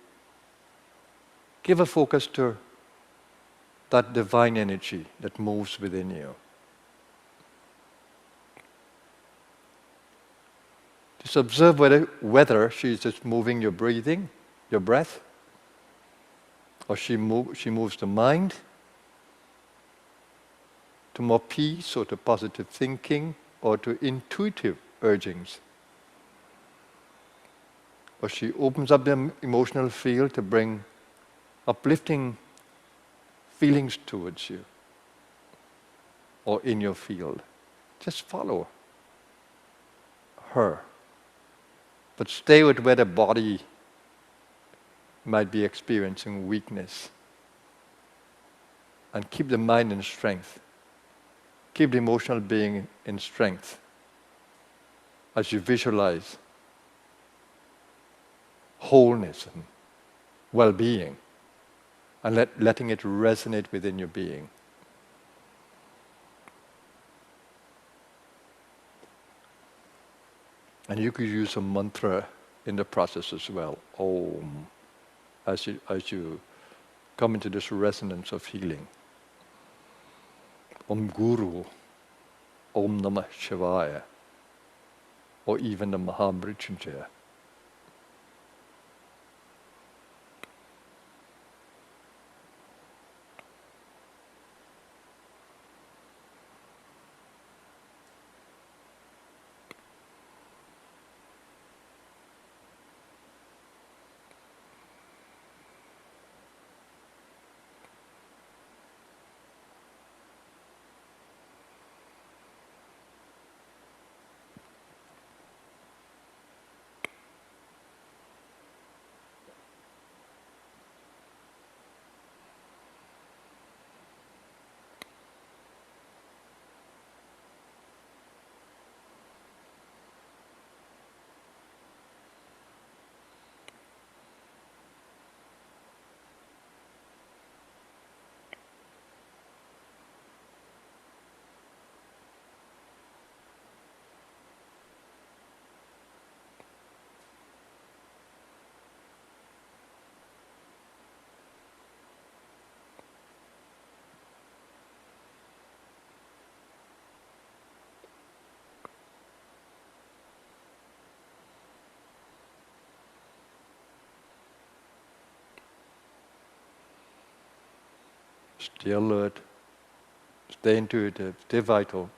Give a focus to that divine energy that moves within you. Just observe whether she's just moving your breathing, your breath, or she moves the mind to more peace or to positive thinking or to intuitive urgings. Or she opens up the emotional field to bring uplifting feelings towards you or in your field. Just follow her. But stay with where the body might be experiencing weakness. And keep the mind in strength. Keep the emotional being in strength as you visualize wholeness and well-being and letting it resonate within your being. And you could use a mantra in the process as well, Om, as you come into this resonance of healing. Om Guru, Om Namah Shivaya, or even the Mahamrityunjaya. Stay alert, stay intuitive, stay vital.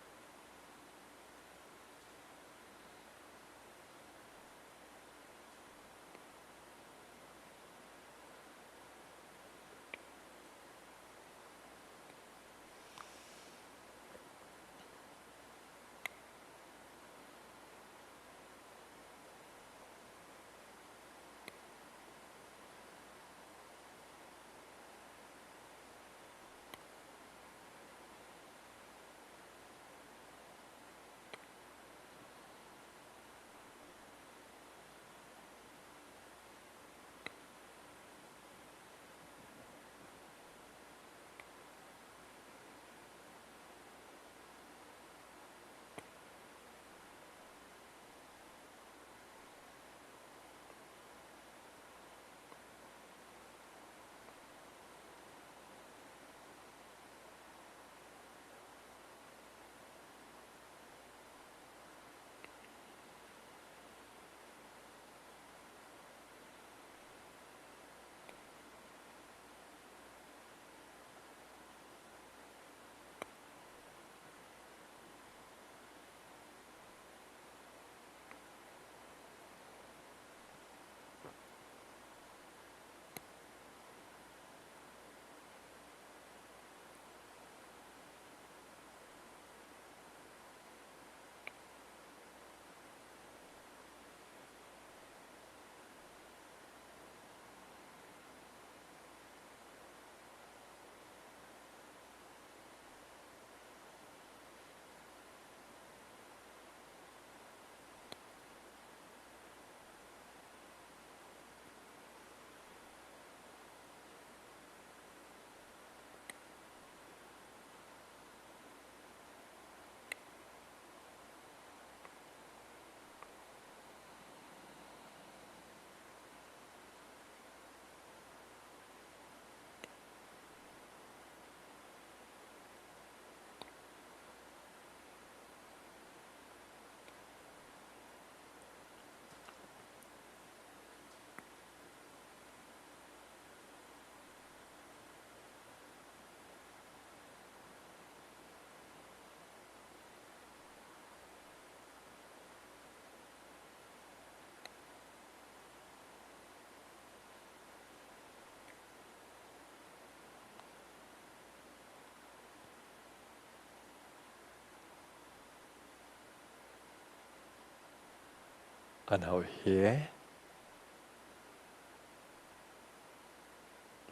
And now here,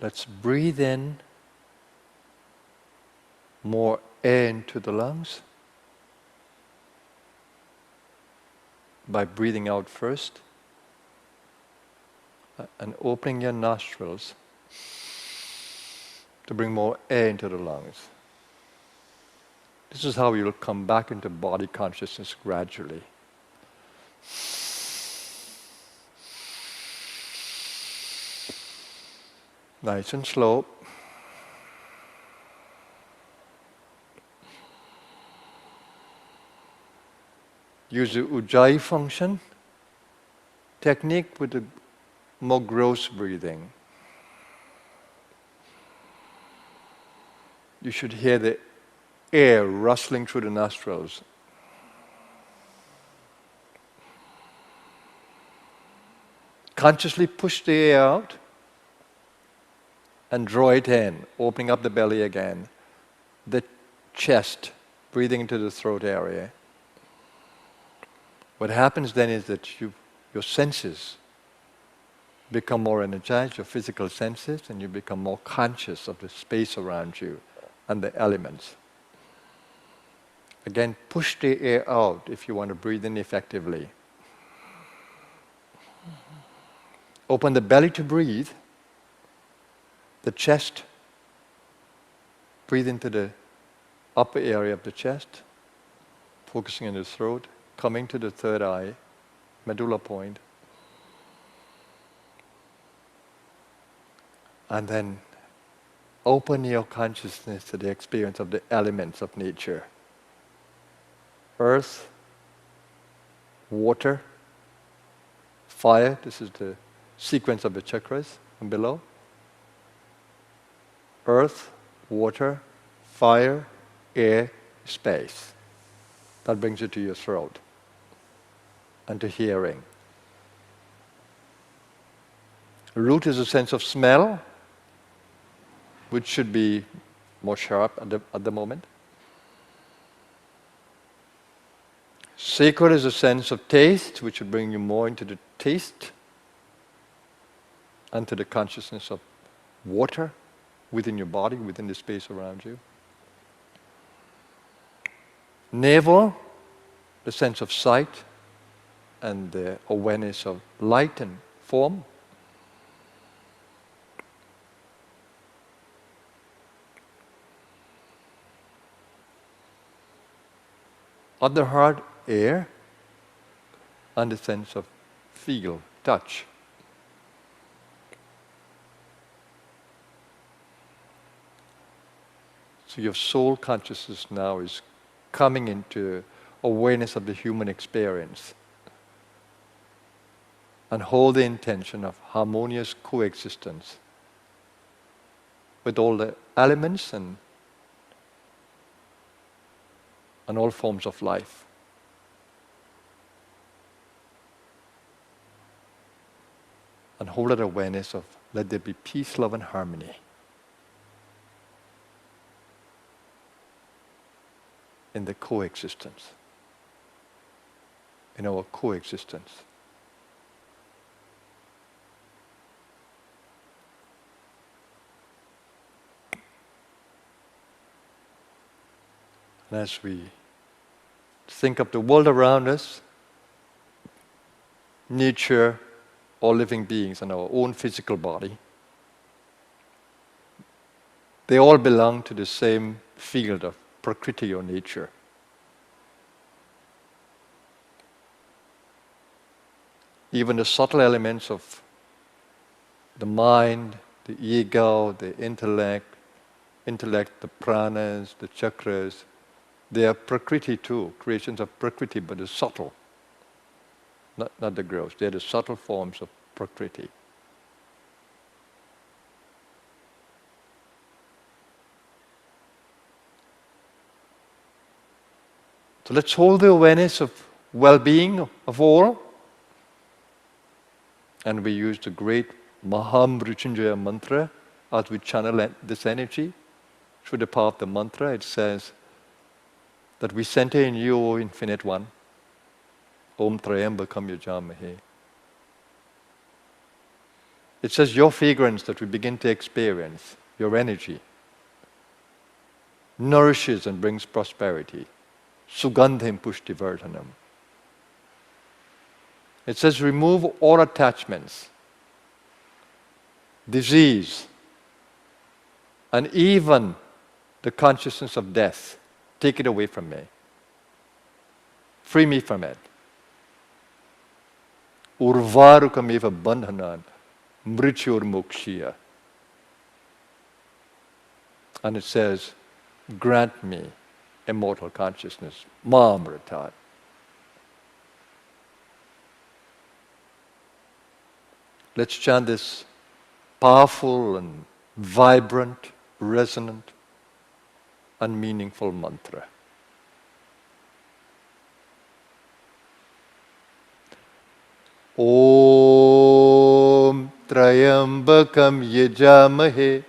let's breathe in more air into the lungs by breathing out first and opening your nostrils to bring more air into the lungs. This is how you'll come back into body consciousness gradually. Nice and slow. Use the Ujjayi function technique with the more gross breathing. You should hear the air rustling through the nostrils. Consciously push the air out and draw it in, opening up the belly again. The chest, breathing into the throat area. What happens then is that your senses become more energized, your physical senses, and you become more conscious of the space around you and the elements. Again, push the air out if you want to breathe in effectively. Open the belly to breathe. The chest, breathe into the upper area of the chest, focusing on the throat, coming to the third eye, medulla point. And then open your consciousness to the experience of the elements of nature. Earth, water, fire, this is the sequence of the chakras and below. Earth, water, fire, air, space. That brings you to your throat and to hearing. Root is a sense of smell, which should be more sharp at the moment. Sacred is a sense of taste, which would bring you more into the taste and to the consciousness of water within your body, within the space around you. Navel, the sense of sight and the awareness of light and form. Other heart, air, and the sense of feel, touch. So your soul consciousness now is coming into awareness of the human experience. And hold the intention of harmonious coexistence with all the elements and all forms of life. And hold that awareness of let there be peace, love, and harmony in the coexistence, in our coexistence. And as we think of the world around us, nature, all living beings, and our own physical body, they all belong to the same field of Prakriti or nature. Even the subtle elements of the mind, the ego, the intellect, the pranas, the chakras, they are Prakriti too, creations of Prakriti, but the subtle, not the gross. They are the subtle forms of Prakriti. So let's hold the awareness of well-being of all, and we use the great Mahamrityunjaya mantra as we channel this energy through the power of the mantra. It says that we center in you, O Infinite One. Om Trayambakam Yajamahe. It says your fragrance that we begin to experience, your energy, nourishes and brings prosperity. Sugandhim Pushti Vardhanam. It says remove all attachments, disease, and even the consciousness of death. Take it away from me. Free me from it. Urvarukameva bandhanan mrityur mokshiya. And it says, grant me immortal consciousness. Mamritat. Let's chant this powerful and vibrant, resonant, and meaningful mantra. Om Trayambakam Yajamahe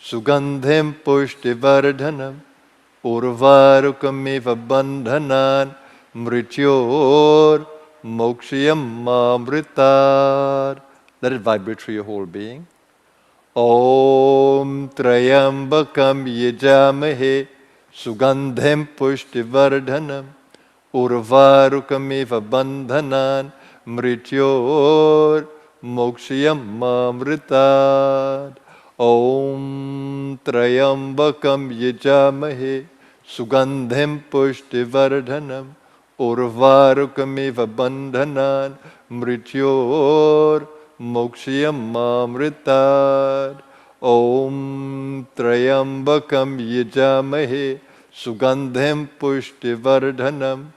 Sugandhem Pushtivardhanam Urvarukamiva Bandhanan Mrityor Mokshiyam Mamritar. Let it vibrate through your whole being. Om Trayambakam Yajamahe Sugandhem Pushtivardhanam Urvarukamiva Bandhanan Mrityor Mokshiyam Mamritat. Om Trayambakam Yajamahe Sugandhem Pushtivardhanam Urvarukamiva Bandhanan Mrityor Mokshiyam Mamritat. Om Trayambakam Yajamahe Sugandhem Pushtivardhanam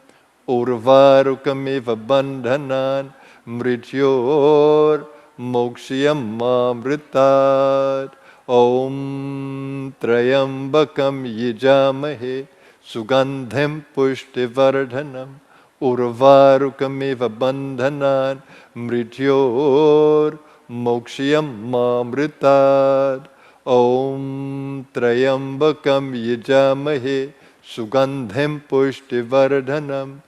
Urvarukamiva Bandhanan Mrityor Mokshiyam Mamritat. Om Trayambakam Yajamahe Sugandhem Pushtivardhanam Urvarukamiva Bandhanan Mrityor Mokshiyam Mamritat. Om Trayambakam Yajamahe Sugandhem Pushtivardhanam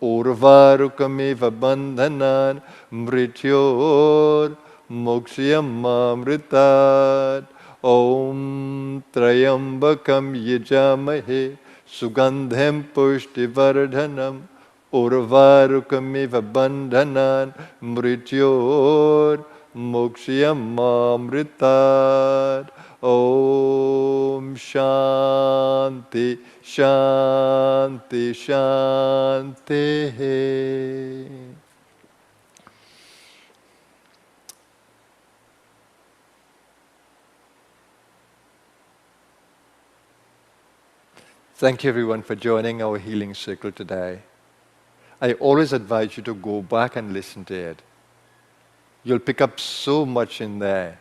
Urvarukamiva Bandhanan Mrityor Mokshiyam Mamritat. Om Trayambakam Yajamahe Sugandhem Pushtivardhanam Urvarukamiva Bandhanan Mrityor Mokshiyam Mamritat. Om Shanti, Shanti, Shanti. Thank you everyone for joining our healing circle today. I always advise you to go back and listen to it. You'll pick up so much in there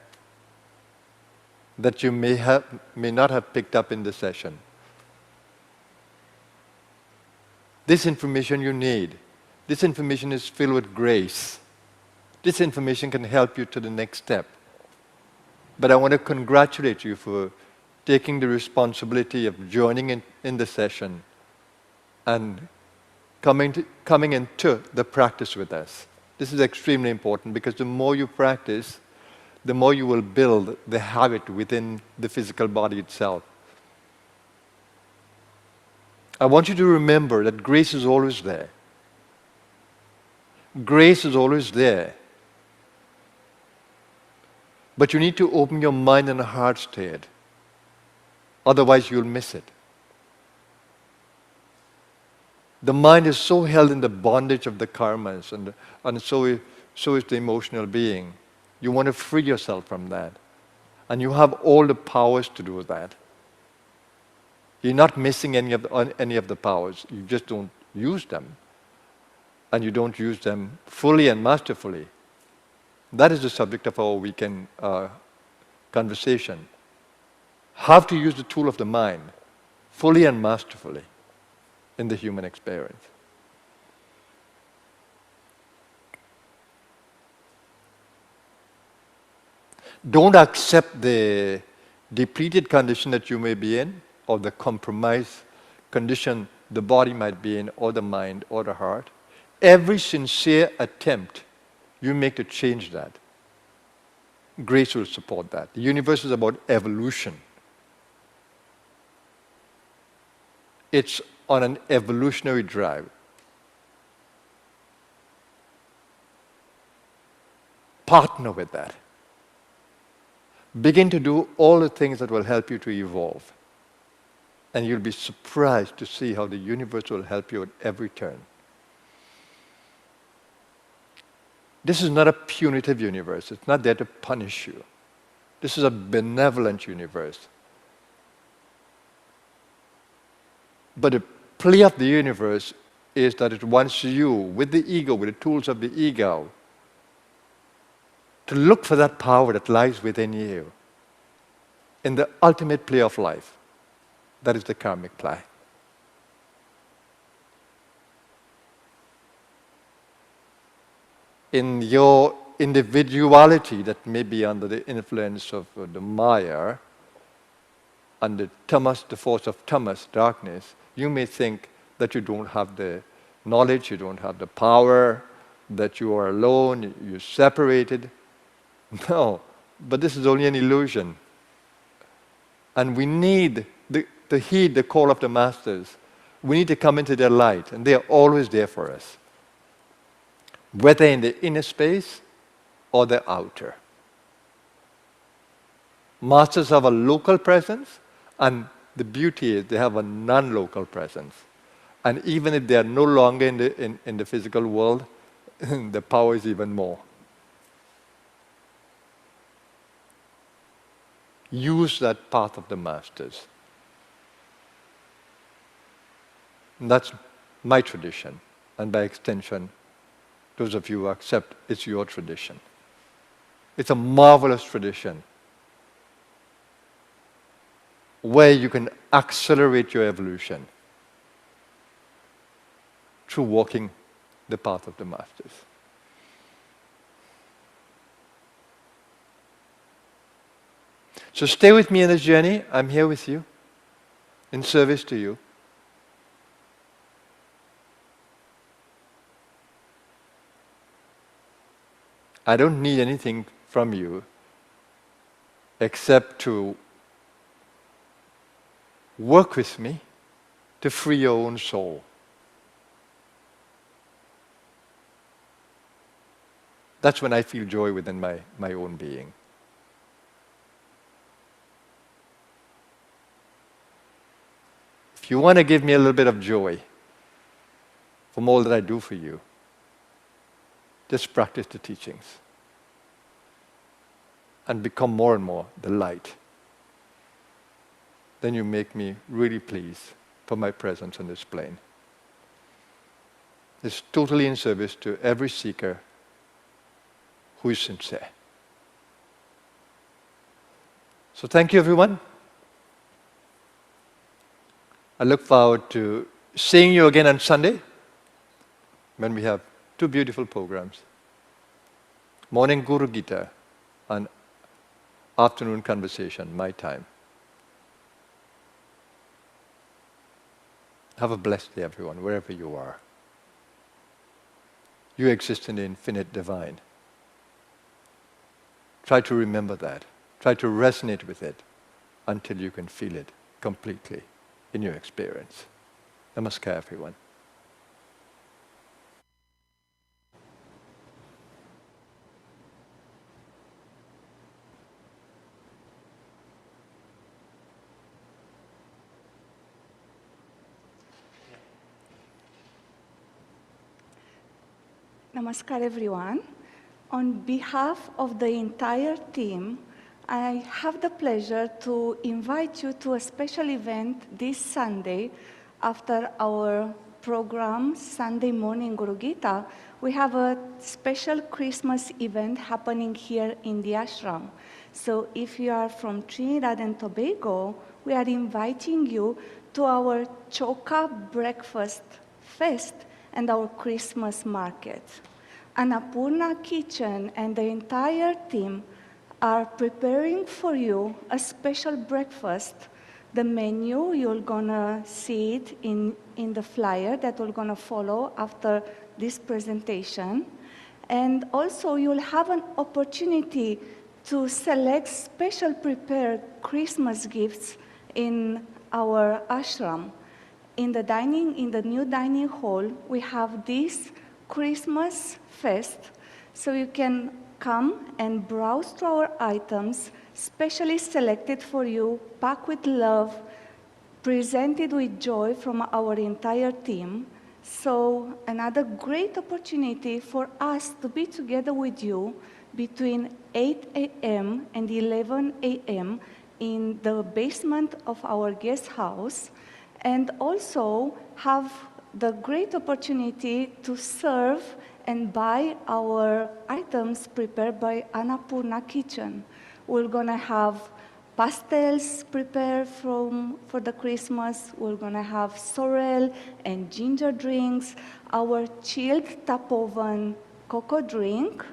that you may not have picked up in the session. This information you need. This information is filled with grace. This information can help you to the next step. But I want to congratulate you for taking the responsibility of joining in the session and coming into the practice with us. This is extremely important because the more you practice, the more you will build the habit within the physical body itself. I want you to remember that grace is always there. Grace is always there. But you need to open your mind and heart to it. Otherwise, you'll miss it. The mind is so held in the bondage of the karmas, and so is the emotional being. You want to free yourself from that. And you have all the powers to do that. You're not missing any of the powers. You just don't use them. And you don't use them fully and masterfully. That is the subject of our weekend conversation. How to use the tool of the mind fully and masterfully in the human experience. Don't accept the depleted condition that you may be in, or the compromised condition the body might be in, or the mind, or the heart. Every sincere attempt you make to change that, grace will support that. The universe is about evolution. It's on an evolutionary drive. Partner with that. Begin to do all the things that will help you to evolve. And you'll be surprised to see how the universe will help you at every turn. This is not a punitive universe. It's not there to punish you. This is a benevolent universe. But the play of the universe is that it wants you, with the ego, with the tools of the ego, to look for that power that lies within you in the ultimate play of life. That is the karmic play. In your individuality that may be under the influence of the Maya, under tamas, the force of tamas, darkness, you may think that you don't have the knowledge, you don't have the power, that you are alone, you're separated. No, but this is only an illusion. And we need to heed the call of the masters. We need to come into their light, and they are always there for us, whether in the inner space or the outer. Masters have a local presence, and the beauty is they have a non-local presence. And even if they are no longer in the physical world, the power is even more. Use that path of the masters. And that's my tradition. And by extension, those of you who accept, it's your tradition. It's a marvelous tradition where you can accelerate your evolution through walking the path of the masters. So stay with me in this journey. I'm here with you, in service to you. I don't need anything from you except to work with me to free your own soul. That's when I feel joy within my own being. If you want to give me a little bit of joy from all that I do for you, just practice the teachings and become more and more the light. Then you make me really pleased for my presence on this plane. It's totally in service to every seeker who is sincere. So thank you, everyone. I look forward to seeing you again on Sunday when we have 2 beautiful programs. Morning Guru Gita and afternoon conversation, my time. Have a blessed day, everyone, wherever you are. You exist in the infinite divine. Try to remember that. Try to resonate with it until you can feel it completely in your experience. Namaskar, everyone. Namaskar, everyone. On behalf of the entire team, I have the pleasure to invite you to a special event this Sunday after our program, Sunday Morning Guru Gita. We have a special Christmas event happening here in the ashram. So if you are from Trinidad and Tobago, we are inviting you to our Choka Breakfast Fest and our Christmas market. Annapurna Kitchen and the entire team are preparing for you a special breakfast. The menu, you're gonna see it in the flyer that we're gonna follow after this presentation. And also you'll have an opportunity to select special prepared Christmas gifts in our ashram. In the new dining hall, we have this Christmas fest, so you can come and browse through our items, specially selected for you, packed with love, presented with joy from our entire team. So another great opportunity for us to be together with you between 8 a.m. and 11 a.m. in the basement of our guest house, and also have the great opportunity to serve and buy our items prepared by Annapurna Kitchen. We're gonna have pastels prepared for the Christmas. We're gonna have sorrel and ginger drinks, our chilled tap oven cocoa drink,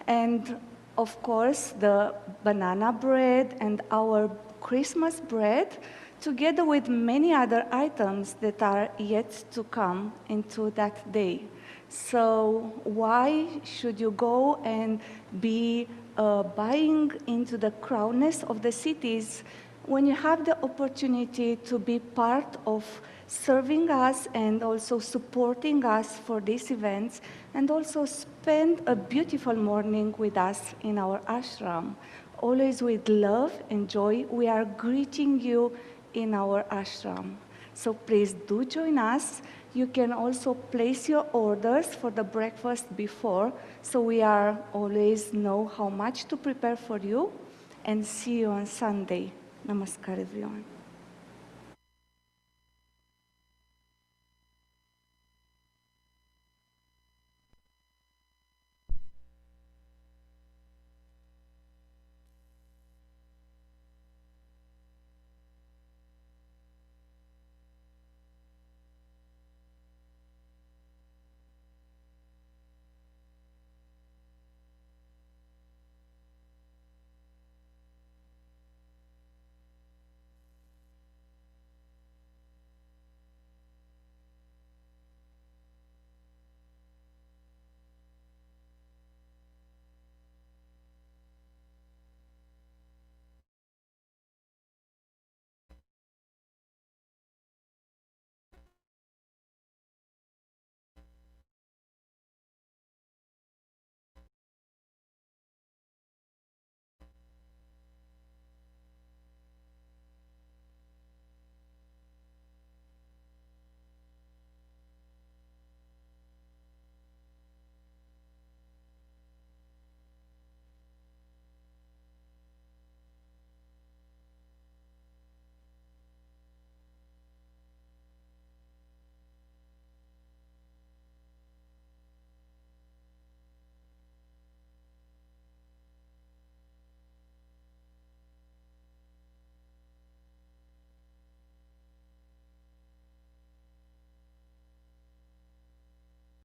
and of course the banana bread and our Christmas bread, together with many other items that are yet to come into that day. So why should you go and be buying into the crowdness of the cities when you have the opportunity to be part of serving us and also supporting us for these events, and also spend a beautiful morning with us in our ashram? Always with love and joy, we are greeting you in our ashram. So please do join us. You can also place your orders for the breakfast before, so we are always know how much to prepare for you. And see you on Sunday. Namaskar, everyone.